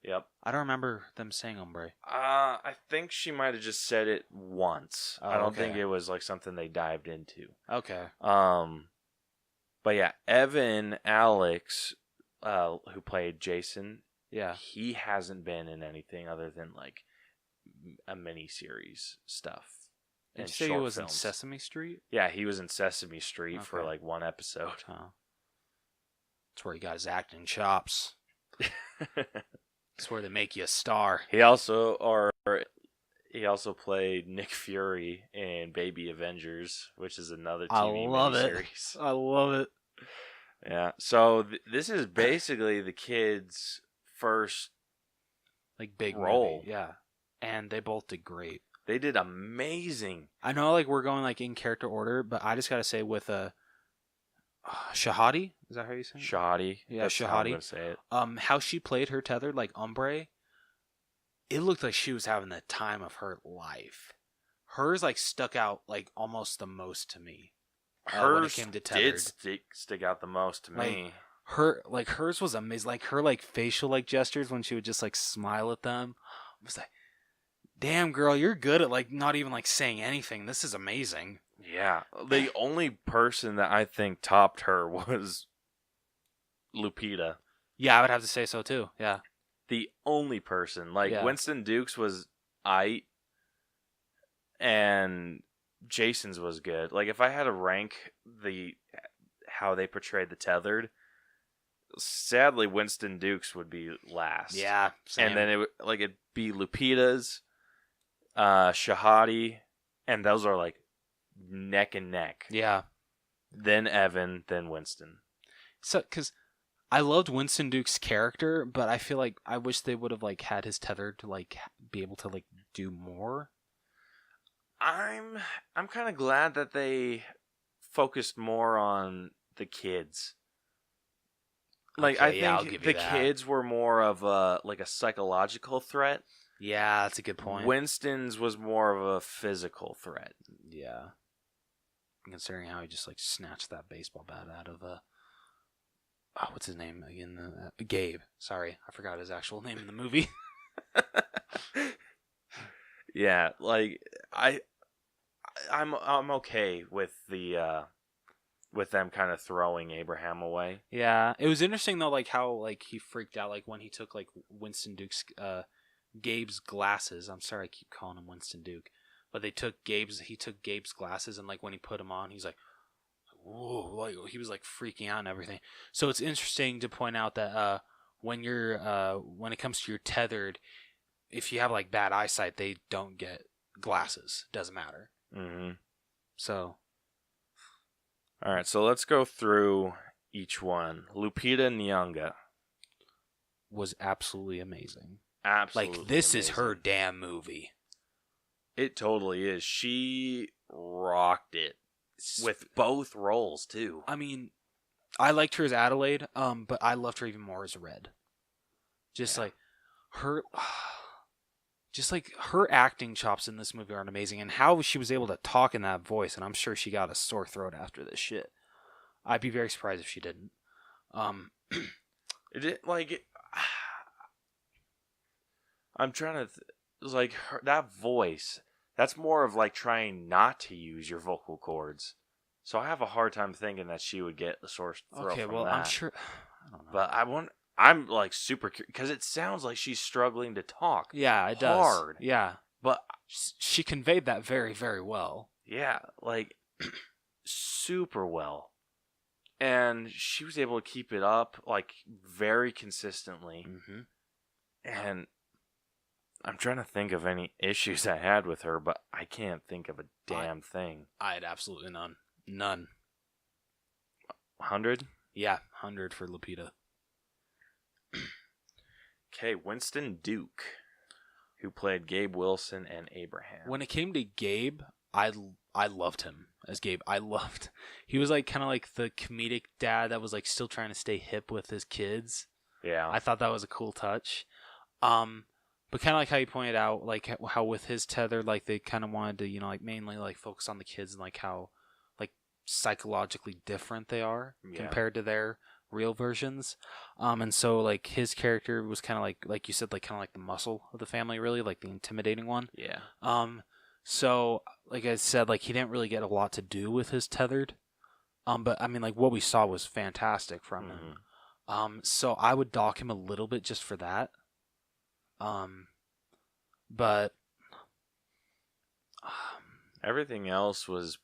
Yep. I don't remember them saying Umbre. I think she might have just said it once. Oh, I don't okay. think it was like something they dived into. Okay. But yeah, Evan Alex, who played Jason, Yeah. he hasn't been in anything other than like a mini-series stuff. Did you and say he short was in films. Sesame Street? Yeah, he was in Sesame Street for Okay. like one episode. Oh. That's where he got his acting chops. That's where they make you a star. He also played Nick Fury in Baby Avengers, which is another TV miniseries. I love it. Yeah. So this is basically the kids' first Like big role. movie. Yeah. And they both did great. They did amazing. I know like we're going like in character order, but I just gotta say with Shahadi, is that how you say it? Shahadi. Yeah, That's how I'm Shahadi. gonna say it. How she played her tethered like Umbre, it looked like she was having the time of her life. Hers like stuck out like almost the most to me. When it Hers came to did tethered. stick out the most to me. Hers was amazing. Like her like facial like gestures when she would just like smile at them. I was like, damn girl, you're good at like not even like saying anything. This is amazing. Yeah. The only person that I think topped her was Lupita. Yeah, I would have to say so too. Yeah. The only person. Like Yeah. Winston Dukes was aight, and Jason's was good. Like if I had to rank how they portrayed the tethered, sadly Winston Dukes would be last. Yeah. Same. And then it'd be Lupita's, Shahadi, and those are like neck and neck. Yeah. Then Evan, then Winston. So, because I loved Winston Duke's character, but I feel like I wish they would have like had his tethered to like be able to like do more. I'm kind of glad that they focused more on the kids. Like Okay, yeah, I I'll think give you the that. kids were more of a psychological threat. Yeah, that's a good point. Winston's was more of a physical threat. Yeah. Considering how he just like snatched that baseball bat out of what's his name again? Gabe. Sorry, I forgot his actual name in the movie. Yeah, like I'm okay with with them kind of throwing Abraham away. Yeah, it was interesting though, like how like he freaked out like when he took like Winston Duke's Gabe's glasses. I'm sorry, I keep calling him Winston Duke, but he took Gabe's glasses, and like when he put them on, he's like, whoa, like he was like freaking out and everything. So it's interesting to point out that when it comes to your tethered, if you have like bad eyesight, they don't get glasses. Doesn't matter. Mm-hmm. So, all right, so let's go through each one. Lupita Nyong'o was absolutely amazing. Absolutely, like this amazing. is her damn movie. It totally is. She rocked it with both roles too. I mean, I liked her as Adelaide, but I loved her even more as Red. Just like her acting chops in this movie aren't amazing, and how she was able to talk in that voice, and I'm sure she got a sore throat after this shit. I'd be very surprised if she didn't. I'm trying to that voice. That's more of like trying not to use your vocal cords. So I have a hard time thinking that she would get the sore throat from that. I'm sure. I don't know. But I'm like super curious because it sounds like she's struggling to talk. Yeah, it does. Hard. Yeah, but she conveyed that very, very well. Yeah, like super well, and she was able to keep it up like very consistently. Mm-hmm. And I'm trying to think of any issues I had with her, but I can't think of a damn thing. I had absolutely none. None. 100? Yeah, 100 for Lupita. Okay, Winston Duke, who played Gabe Wilson and Abraham. When it came to Gabe, I loved him as Gabe. He was like kind of like the comedic dad that was like still trying to stay hip with his kids. Yeah. I thought that was a cool touch. But kind of like how you pointed out, like how with his tether, like they kind of wanted to, you know, like mainly like focus on the kids and like how like psychologically different they are compared to their real versions. And so like his character was kind of like you said, like kind of like the muscle of the family, really, like the intimidating one. Yeah. So like I said, like he didn't really get a lot to do with his tethered. But I mean, like what we saw was fantastic from him. So I would dock him a little bit just for that. But everything else was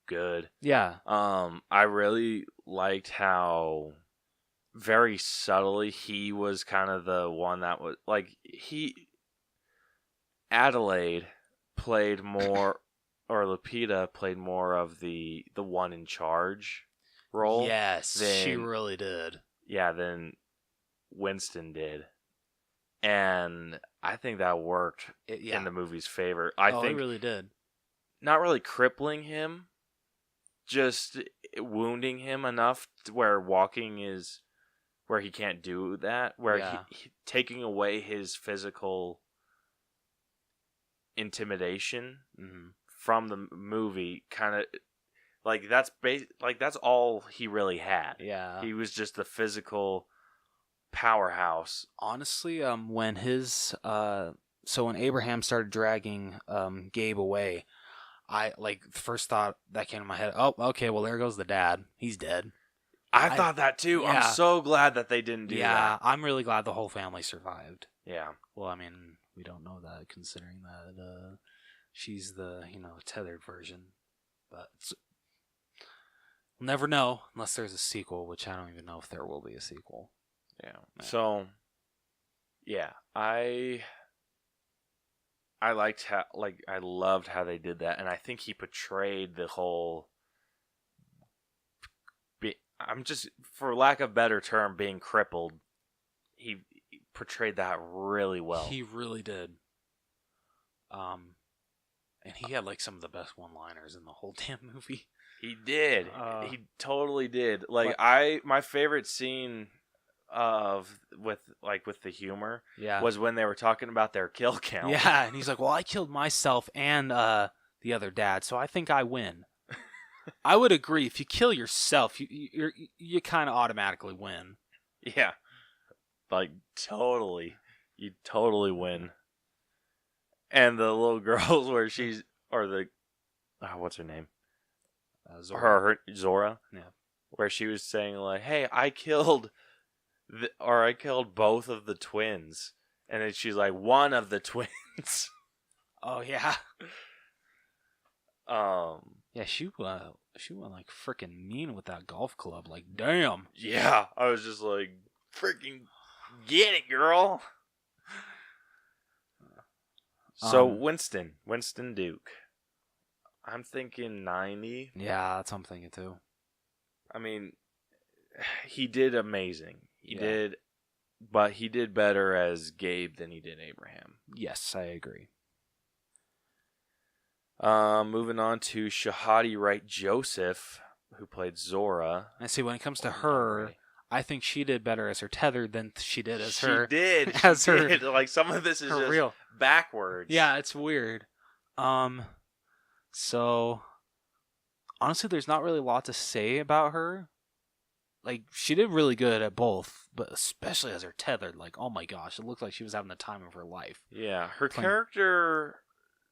good. Yeah. I really liked how very subtly he was kind of the one that was like Adelaide played more or Lupita played more of the one in charge role. Yes, she really did. Yeah, than Winston did. And I think that worked in the movie's favor. I think it really did. Not really crippling him, just wounding him enough to where walking is where he can't do that, where he taking away his physical intimidation from the movie, kind of like that's all he really had. Yeah, he was just the physical powerhouse. Honestly, when his so when Abraham started dragging Gabe away, I like the first thought that came to my head. Oh, okay, well there goes the dad. He's dead. I thought that too. Yeah. I'm so glad that they didn't do that. Yeah, I'm really glad the whole family survived. Yeah. Well, I mean, we don't know that considering that she's the tethered version, but we'll never know unless there's a sequel, which I don't even know if there will be a sequel. Yeah. So, yeah, I liked how, I loved how they did that, and I think he portrayed the whole. I'm just, for lack of a better term, being crippled. He portrayed that really well. He really did. And he had like some of the best one-liners in the whole damn movie. He did. He totally did. My favorite scene with the humor was when they were talking about their kill count. Yeah, and he's like, "Well, I killed myself and the other dad, so I think I win." I would agree. If you kill yourself, you kind of automatically win. Yeah, totally. You totally win. And the little girls where she's what's her name? Zora. Zora. Yeah. Where she was saying like, "Hey, I killed both of the twins," and then she's like, "One of the twins." Oh yeah. Yeah, she went like freaking mean with that golf club. Like, damn. Yeah, I was just like, freaking get it, girl. So Winston Duke, I'm thinking 90. Yeah, that's what I'm thinking too. I mean, he did amazing. He did, but he did better as Gabe than he did Abraham. Yes, I agree. Moving on to Shahadi Wright Joseph, who played Zora. I see. When it comes to her, I think she did better as her tethered than she did as her. She did. As she her. Did. Like some of this is just real backwards. Yeah, it's weird. So honestly, there's not really a lot to say about her. Like, she did really good at both, but especially as her tethered. Like, oh my gosh, it looked like she was having the time of her life. Yeah, her character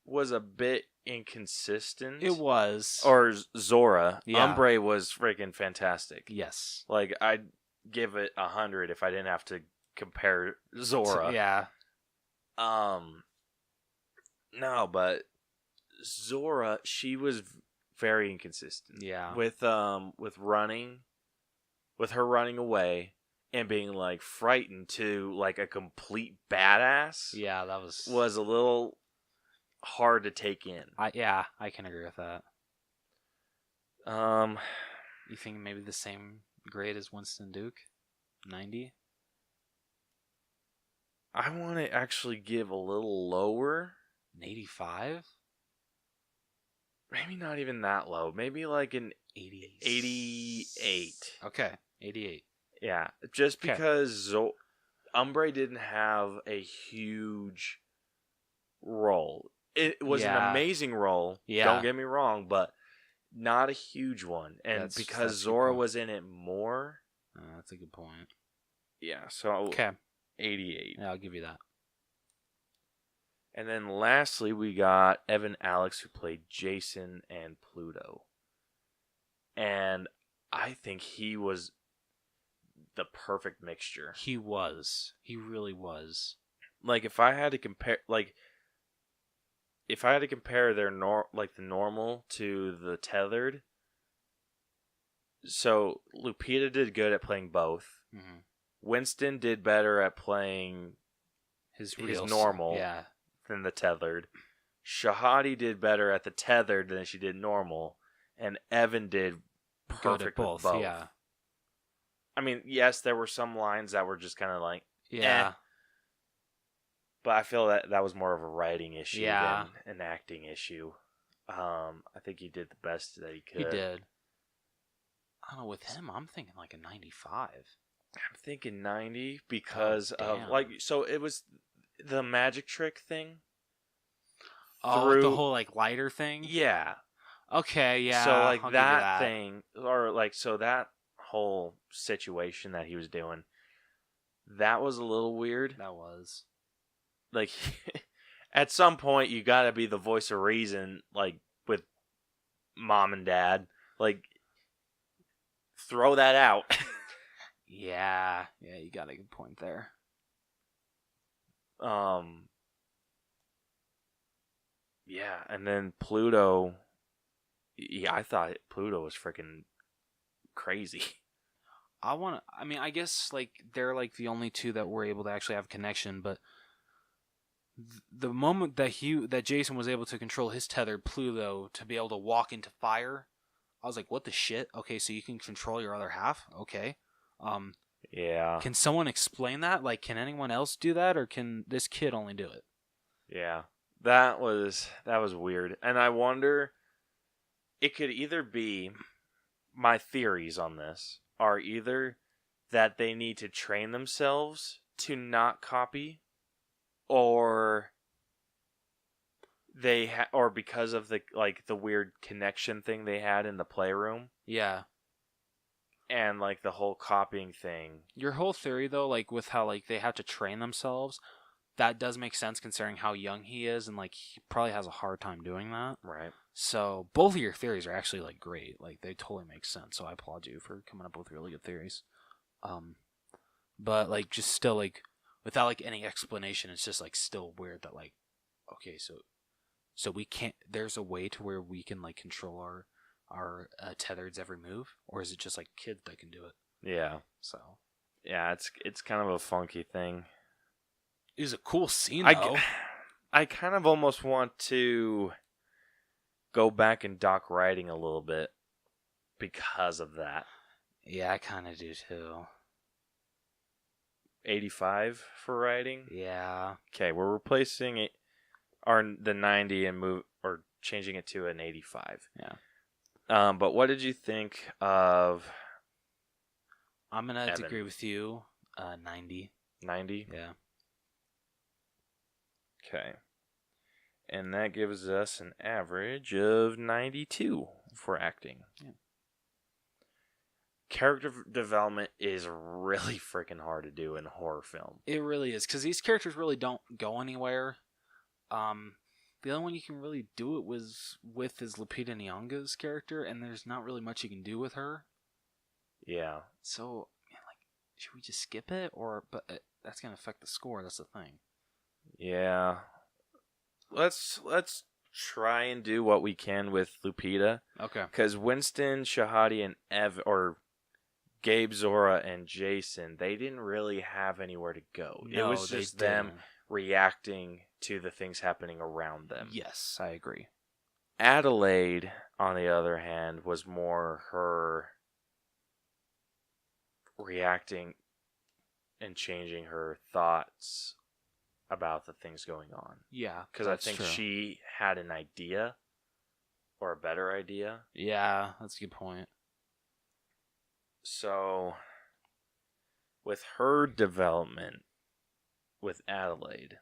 was a bit inconsistent. It was. Or Zora. Yeah. Umbre was freaking fantastic. Yes. Like, I'd give it 100 if I didn't have to compare Zora. Yeah. No, but Zora, she was very inconsistent. Yeah. With her running away, and being like frightened to like a complete badass. Yeah, that was a little hard to take in. I can agree with that. You think maybe the same grade as Winston Duke? 90? I want to actually give a little lower. An 85? Maybe not even that low. Maybe like an 88. Okay, 88. Yeah, just because Umbre didn't have a huge role. It was an amazing role. Yeah. Don't get me wrong, but not a huge one. And because Zora was in it more. That's a good point. Yeah, so 88. Yeah, I'll give you that. And then lastly, we got Evan Alex, who played Jason and Pluto. And I think he was the perfect mixture. He was. He really was. Like, if I had to compare, their the normal to the tethered, so Lupita did good at playing both. Mm-hmm. Winston did better at playing his normal than the tethered. Shahadi did better at the tethered than she did normal, and Evan did perfect with both. Yeah. I mean, yes, there were some lines that were just kind of like, but I feel that was more of a writing issue than an acting issue. I think he did the best that he could. He did. I don't know, with him, I'm thinking like a 95. I'm thinking 90 because of, so it was the magic trick thing. Oh, the whole, lighter thing? Yeah. Okay, yeah. So, that thing, or, so that whole situation that he was doing, that was a little weird. That was. At some point, you gotta be the voice of reason, with mom and dad. Throw that out. Yeah, you got a good point there. Yeah, and then Pluto. Yeah, I thought Pluto was freaking crazy. I guess they're the only two that were able to actually have connection, but the moment that Jason was able to control his tethered Pluto to be able to walk into fire, I was like, what the shit? Okay, so you can control your other half? Okay. Yeah. Can someone explain that? Can anyone else do that, or can this kid only do it? Yeah. That was weird. And I wonder, it could either be, my theories on this are either that they need to train themselves to not copy, or or because of the the weird connection thing they had in the playroom. Yeah. And the whole copying thing. Your whole theory though, with how they have to train themselves, that does make sense considering how young he is, and he probably has a hard time doing that. Right. So both of your theories are actually great. They totally make sense. So I applaud you for coming up with really good theories. But just still without any explanation, it's just still weird that okay, so we can't. There's a way to where we can control our tetherd's every move, or is it just kids that can do it? Yeah. So. Yeah, it's kind of a funky thing. It was a cool scene, though. I kind of almost want to go back and dock writing a little bit because of that. Yeah, I kind of do too. 85 for writing? Yeah. Okay, we're replacing the 90 and changing it to an 85. Yeah. But what did you think of I'm going to agree with you. 90. 90? Yeah. Okay. And that gives us an average of 92 for acting. Yeah. Character development is really freaking hard to do in a horror film. It really is, because these characters really don't go anywhere. The only one you can really do it with is Lupita Nyong'o's character, and there's not really much you can do with her. Yeah. So, should we just skip it, but that's gonna affect the score. That's the thing. Yeah. Let's try and do what we can with Lupita. Okay. Because Winston, Shahadi, and Gabe, Zora, and Jason, they didn't really have anywhere to go. No, it was just them reacting to the things happening around them. Yes, I agree. Adelaide, on the other hand, was more her reacting and changing her thoughts about the things going on. Yeah, because I think she had an idea or a better idea. Yeah, that's a good point. So, with her development with Adelaide,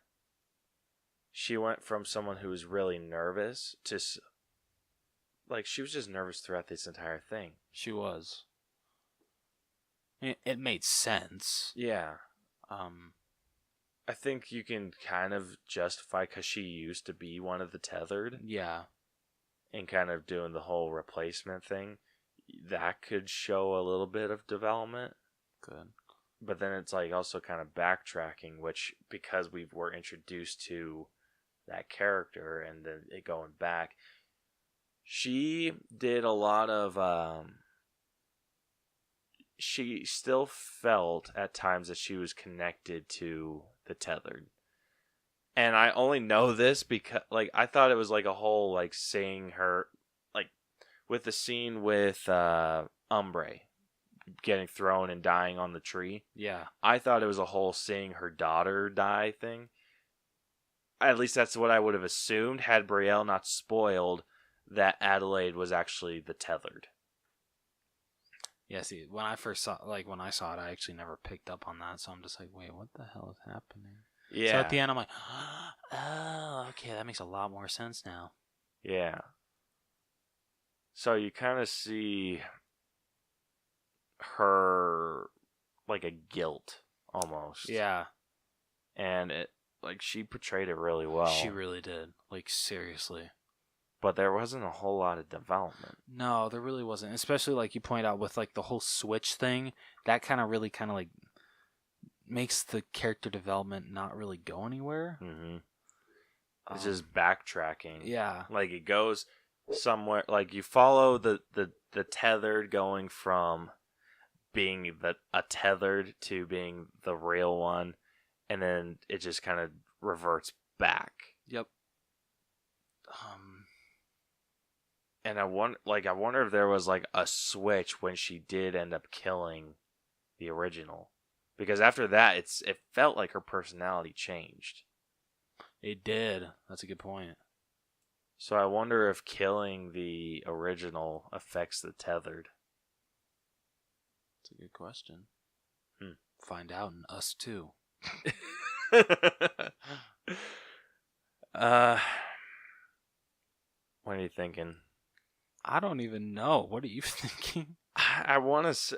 she went from someone who was really nervous to, like, she was just nervous throughout this entire thing. She was. It made sense. Yeah. I think you can kind of justify because she used to be one of the tethered. Yeah. And kind of doing the whole replacement thing. That could show a little bit of development. Good. But then it's like also kind of backtracking, which because we were introduced to that character and then it going back, she did a lot of she still felt at times that she was connected to the tethered. And I only know this because, like, I thought it was like a whole, like, seeing her, like, with the scene with Umbre getting thrown and dying on the tree. Yeah. I thought it was a whole seeing her daughter die thing. At least that's what I would have assumed had Brielle not spoiled that Adelaide was actually the tethered. Yeah, see, when I saw it, I actually never picked up on that, so I'm just like, wait, what the hell is happening? Yeah. So at the end, I'm like, oh, okay, that makes a lot more sense now. Yeah. So you kind of see her like a guilt almost. Yeah. And it, like, she portrayed it really well. She really did. Like, seriously. But there wasn't a whole lot of development. No, there really wasn't. Especially, like you point out, with, like, the whole switch thing. That kind of really like, makes the character development not really go anywhere. Mm-hmm. It's just backtracking. Yeah. Like, it goes somewhere. Like, you follow the tethered going from being a tethered to being the real one. And then it just kind of reverts back. Yep. And I wonder if there was like a switch when she did end up killing the original, because after that, it felt like her personality changed. It did. That's a good point. So I wonder if killing the original affects the tethered. That's a good question. Find out in Us Too. What are you thinking? I don't even know. What are you thinking? I want to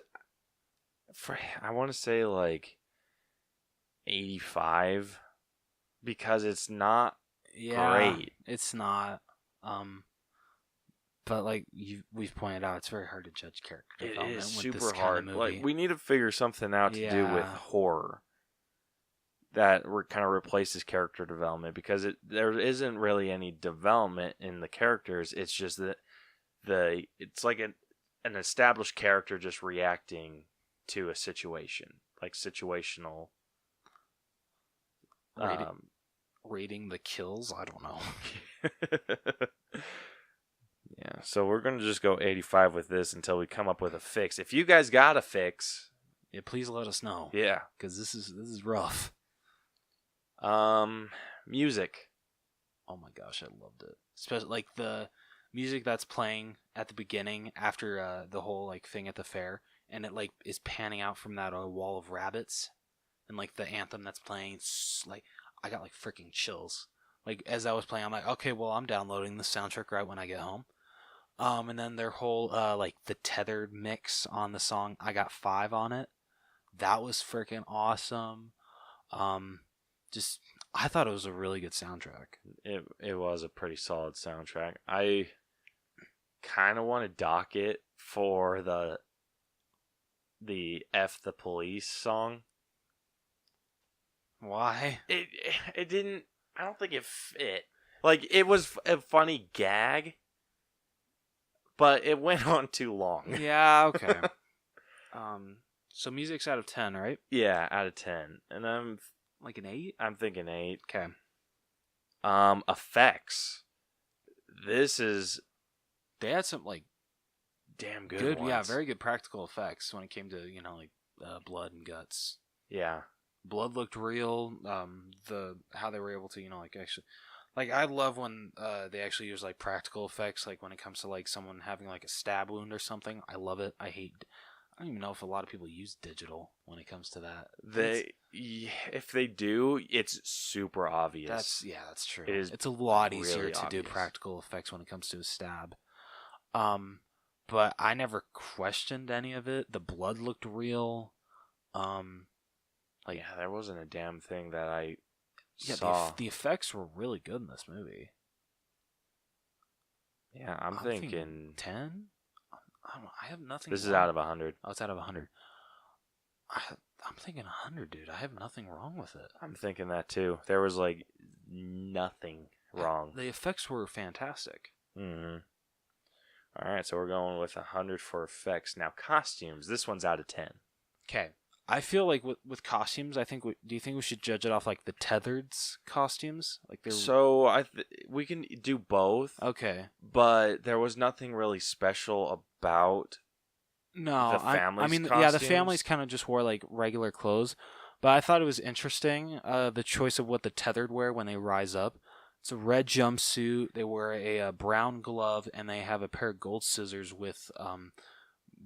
say like 85 because it's not great. It's not. But like we've pointed out, it's very hard to judge character development. It is with super this hard. kind of movie. Like, we need to figure something out to do with horror that kind of replaces character development, because there isn't really any development in the characters. It's just that it's like an established character just reacting to a situation, like situational. Rating the kills, I don't know. Yeah, so we're gonna just go 85 with this until we come up with a fix. If you guys got a fix, yeah, please let us know. Yeah, because this is rough. Music. Oh my gosh, I loved it. Especially like the music that's playing at the beginning after the whole like thing at the fair, and it like is panning out from that wall of rabbits, and like the anthem that's playing, like I got like freaking chills. Like as I was playing, I'm like, okay, well I'm downloading the soundtrack right when I get home. And then their whole like the tethered mix on the song, I got 5 on it. That was freaking awesome. Just I thought it was a really good soundtrack. It was a pretty solid soundtrack. I kind of want to dock it for the F the Police song. Why? It didn't. I don't think it fit. Like, it was a funny gag, but it went on too long. Yeah. Okay. So music's out of 10, right? Yeah, out of 10. And Like an 8? I'm thinking 8. Okay. Effects. This is They had some like damn good ones. yeah, very good practical effects when it came to blood and guts. Yeah. Blood looked real. How they were able to actually, like, I love when they actually use like practical effects, like when it comes to like someone having like a stab wound or something. I love it. I don't even know if a lot of people use digital when it comes to that. If they do, it's super obvious. That's true. It's a lot really easier to do obvious. practical effects when it comes to a stab. But I never questioned any of it. The blood looked real. Yeah, there wasn't a damn thing that I saw. The effects were really good in this movie. Yeah, I'm thinking 10. I don't know. I have nothing. This is out of 100. Oh, it's out of 100. I'm thinking 100, dude. I have nothing wrong with it. I'm thinking that too. There was like nothing wrong. The effects were fantastic. Mm-hmm. All right, so we're going with 100 for effects. Now costumes. This one's out of 10. Okay. I feel like with costumes, do you think we should judge it off like the Tethered's costumes? Like So we can do both. Okay. But there was nothing really special about the family's costumes. the families kind of just wore like regular clothes, but I thought it was interesting the choice of what the Tethered wear when they rise up. It's a red jumpsuit. They wear a brown glove, and they have a pair of gold scissors with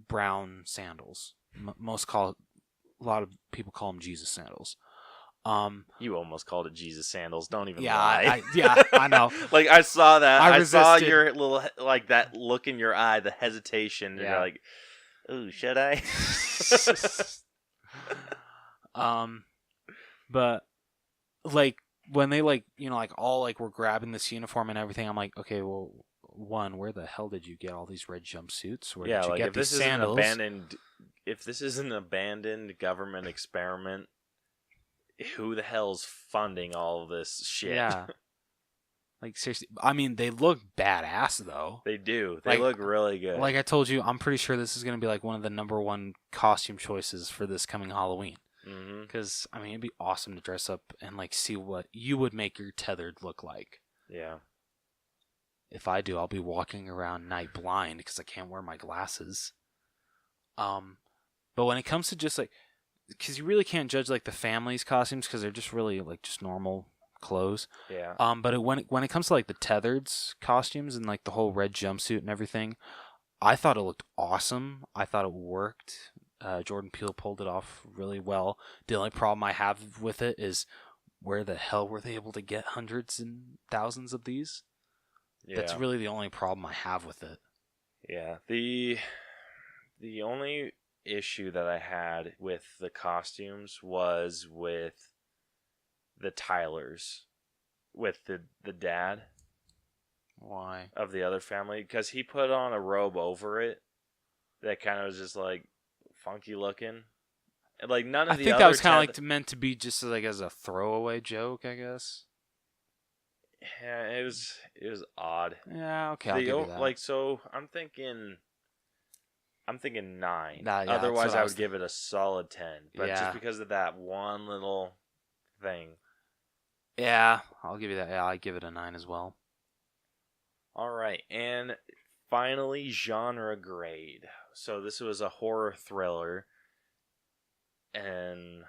brown sandals. A lot of people call them Jesus sandals. You almost called it Jesus sandals. Don't even lie. I I know. Like I saw that. I saw resisted. your little like that look in your eye, the hesitation. Yeah. You're like, "Ooh, should I?" But like when they all were grabbing this uniform and everything, I'm like, okay, well, one, where the hell did you get all these red jumpsuits? Where did you get these sandals? If this is an abandoned government experiment, who the hell's funding all of this shit? Yeah. Like, seriously. I mean, they look badass, though. They do. They look really good. Like I told you, I'm pretty sure this is going to be like one of the number one costume choices for this coming Halloween. Because, I mean, it'd be awesome to dress up and like see what you would make your Tethered look like. Yeah. If I do, I'll be walking around night blind because I can't wear my glasses. But when it comes to just like, because you really can't judge like the family's costumes because they're just really like just normal clothes. Yeah. But when it comes to like the Tethered's costumes and like the whole red jumpsuit and everything, I thought it looked awesome. I thought it worked. Jordan Peele pulled it off really well. The only problem I have with it is where the hell were they able to get hundreds and thousands of these? Yeah. That's really the only problem I have with it. Yeah. The only issue that I had with the costumes was with the Tylers, with the dad. Why? Of the other family, because he put on a robe over it that kind of was just like funky looking. Like none of the other. I think that was kind of like meant to be just like as a throwaway joke, I guess. Yeah, it was odd. Yeah, okay, I'll give you that. Like, so I'm thinking 9. Yeah, otherwise, I would give it a solid 10. But yeah. just because of that one little thing. Yeah, I'll give you that. Yeah, I give it a 9 as well. All right, and finally, genre grade. So this was a horror thriller, and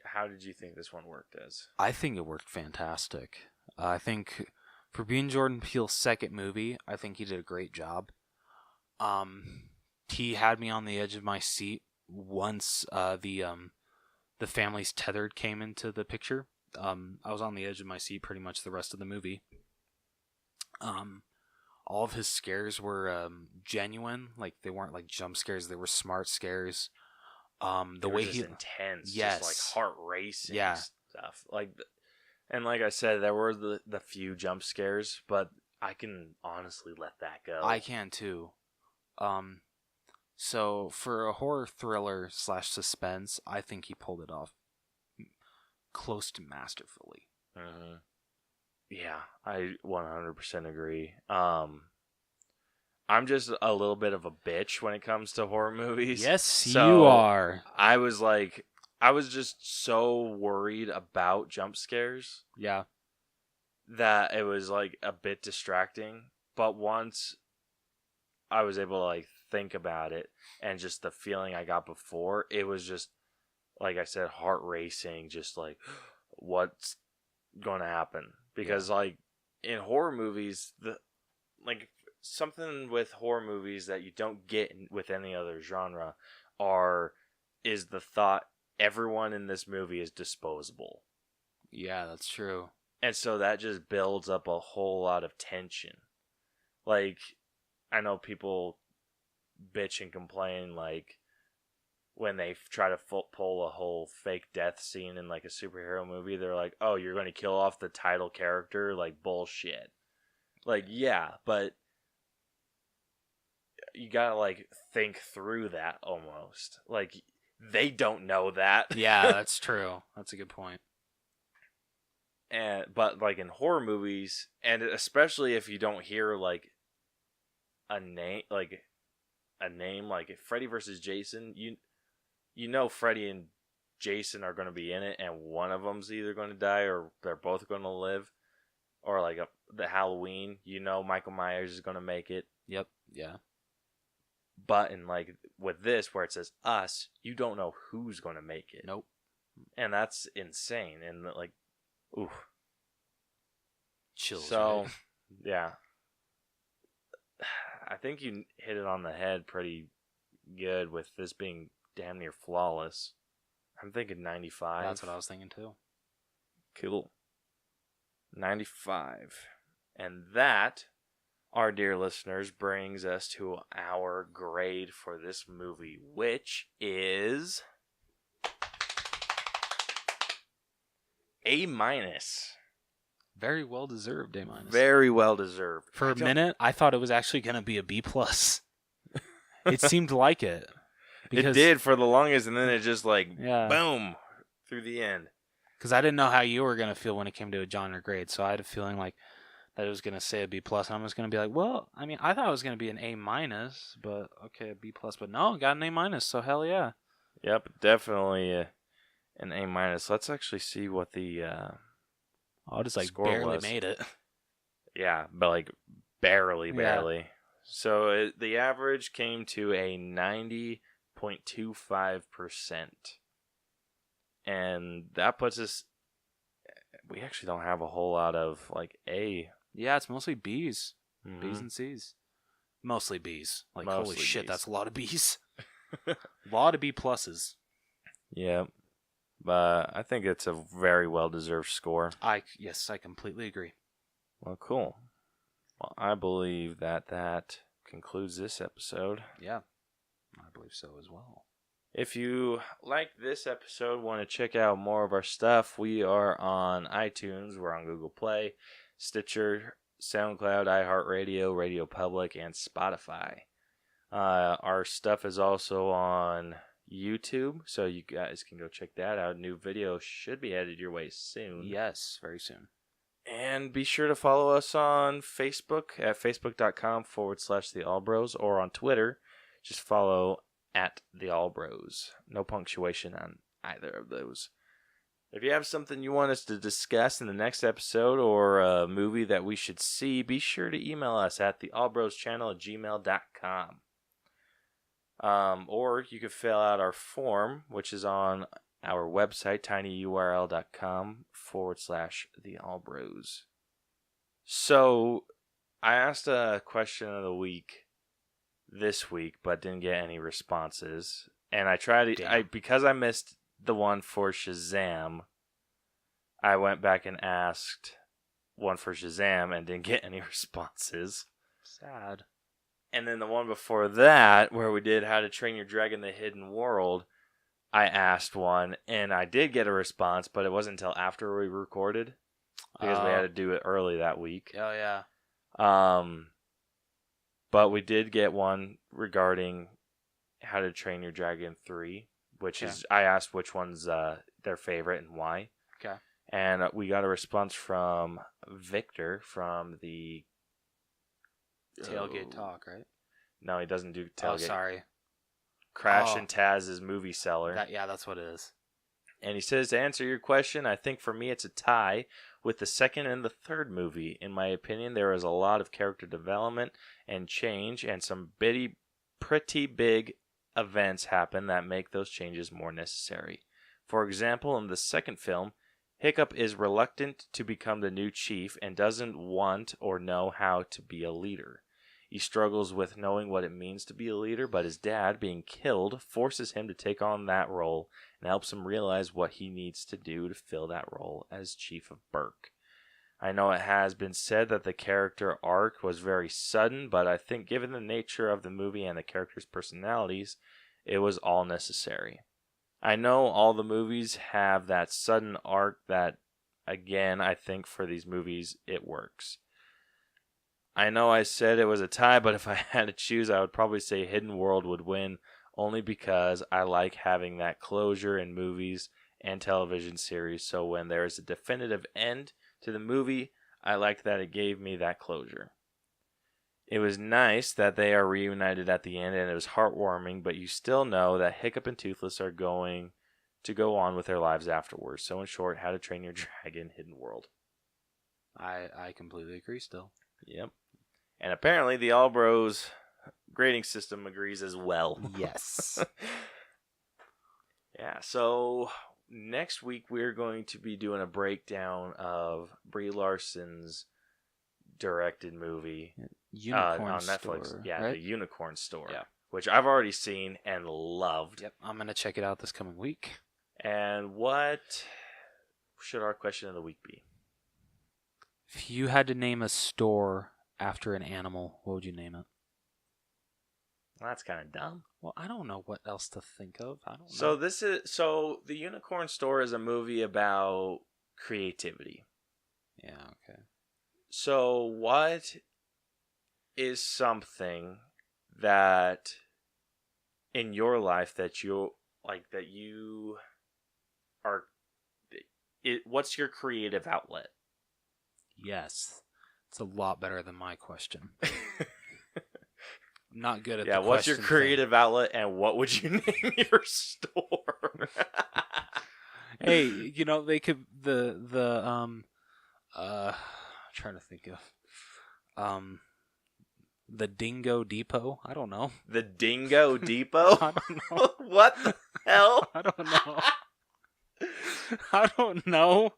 how did you think this one worked as? I think it worked fantastic. I think for being Jordan Peele's second movie, I think he did a great job. He had me on the edge of my seat once the family's Tethered came into the picture. I was on the edge of my seat pretty much the rest of the movie. All of his scares were genuine. Like, they weren't like jump scares. They were smart scares. The way he intense, yes, just like heart racing, yeah, stuff. And like I said, there were the few jump scares, but I can honestly let that go. I can too. So for a horror thriller / suspense, I think he pulled it off close to masterfully. Yeah, I 100% agree. I'm just a little bit of a bitch when it comes to horror movies. Yes, So you are. I was just so worried about jump scares Yeah. that it was like a bit distracting. But once I was able to like think about it and just the feeling I got before, it was just, like I said, heart racing, just like what's going to happen. Because like in horror movies, something with horror movies that you don't get with any other genre is the thought everyone in this movie is disposable. Yeah, that's true. And so that just builds up a whole lot of tension. Like, I know people bitch and complain, like, when they try to pull a whole fake death scene in, like, a superhero movie, they're like, oh, you're going to kill off the title character? Like, bullshit. Like, yeah, but you gotta, like, think through that almost. Like, they don't know that. Yeah, that's true. That's a good point. But like in horror movies, and especially if you don't hear like a name like Freddy versus Jason, you know Freddy and Jason are going to be in it, and one of them's either going to die or they're both going to live. Or like the Halloween, Michael Myers is going to make it. Yep. Yeah. But in like with this, where it says us, you don't know who's going to make it. Nope. And that's insane. And like, ooh, chills. So, right? yeah, I think you hit it on the head pretty good with this being damn near flawless. I'm thinking 95. That's what I was thinking too. Cool. 95. And that, our dear listeners, brings us to our grade for this movie, which is A-. Very well deserved, A-. Very well deserved. For a minute, I thought it was actually going to be a B+. It seemed like it. It did for the longest, and then it just like, Yeah. boom, through the end. Because I didn't know how you were going to feel when it came to a genre grade, so I had a feeling like that it was going to say a B+, and I was going to be like, well, I mean, I thought it was going to be an A-, but okay, a B+, but no, got an A-, so hell yeah. Yep, definitely an A-. Let's actually see what the I just like score barely was. made it. Yeah, but like barely. Yeah. So the average came to a 90.25%. And that puts us, we actually don't have a whole lot of like A. Yeah, it's mostly B's. Mhm. B's and C's. Mostly B's. Like, Mostly holy shit, Bs. that's a lot of B's. A lot of B+. Yeah, but I think it's a very well-deserved score. Yes, I completely agree. Well, cool. Well, I believe that concludes this episode. Yeah, I believe so as well. If you like this episode, want to check out more of our stuff, we are on iTunes, we're on Google Play, Stitcher, SoundCloud, iHeartRadio, Radio Public, and Spotify. Our stuff is also on YouTube, so you guys can go check that out. New video should be headed your way soon. Yes, very soon. And be sure to follow us on Facebook at facebook.com/The Allbros, or on Twitter, just follow at The Allbros. No punctuation on either of those. If you have something you want us to discuss in the next episode, or a movie that we should see, be sure to email us at theallbroschannel@gmail.com. Or you could fill out our form, which is on our website, tinyurl.com/The Allbros. So, I asked a question of the week this week, but didn't get any responses. And I tried to, because I missed the one for Shazam, I went back and asked one for Shazam and didn't get any responses. Sad. And then the one before that, where we did How to Train Your Dragon: The Hidden World, I asked one, and I did get a response, but it wasn't until after we recorded, because we had to do it early that week. Oh, yeah. But we did get one regarding How to Train Your Dragon 3, which is, I asked which one's their favorite and why. Okay. And we got a response from Victor from the Tailgate Talk, right? No, he doesn't do Oh, tailgate. sorry. Crash Oh. and Taz is movie seller. That's what it is. And he says, to answer your question, I think for me it's a tie with the second and the third movie. In my opinion, there is a lot of character development and change, and some pretty big events happen that make those changes more necessary. For example, in the second film, Hiccup is reluctant to become the new chief and doesn't want or know how to be a leader. He struggles with knowing what it means to be a leader, but his dad, being killed, forces him to take on that role and helps him realize what he needs to do to fill that role as Chief of Burke. I know it has been said that the character arc was very sudden, but I think given the nature of the movie and the characters' personalities, it was all necessary. I know all the movies have that sudden arc that, again, I think for these movies, it works. I know I said it was a tie, but if I had to choose, I would probably say Hidden World would win, only because I like having that closure in movies and television series, so when there is a definitive end to the movie, I liked that it gave me that closure. It was nice that they are reunited at the end, and it was heartwarming, but you still know that Hiccup and Toothless are going to go on with their lives afterwards. So in short, How to Train Your Dragon, Hidden World. I completely agree still. Yep. And apparently the All Bros grading system agrees as well. Yes. Yeah, so next week we're going to be doing a breakdown of Brie Larson's directed movie Unicorn on Netflix. Store, Yeah, right? The Unicorn Store. Yeah. Which I've already seen and loved. Yep, I'm going to check it out this coming week. And what should our question of the week be? If you had to name a store after an animal, what would you name it? Well, that's kind of dumb. Well, I don't know what else to think of. I don't So know. The Unicorn Store is a movie about creativity. Yeah, okay. So what is something that in your life that you are what's your creative outlet? Yes. It's a lot better than my question. I'm not good at Yeah, the what's your question creative outlet and what would you name your store? Hey, they could I'm trying to think of the Dingo Depot. I don't know. The Dingo Depot? I don't know. What the hell? I don't know. I don't know.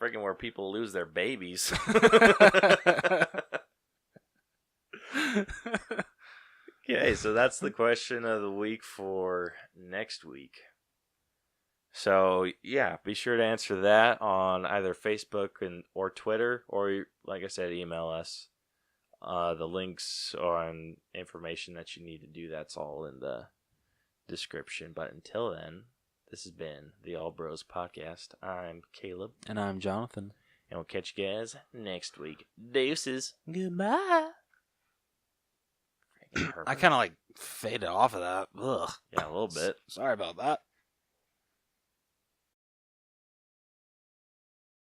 Freaking where people lose their babies. Okay, so that's the question of the week for next week. So, yeah, be sure to answer that on either Facebook or Twitter, or, like I said, email us. The links on information that you need to do, that's all in the description. But until then, this has been the All Bros Podcast. I'm Caleb. And I'm Jonathan. And we'll catch you guys next week. Deuces. Goodbye. I kind of faded off of that. Ugh. Yeah, a little bit. Sorry about that.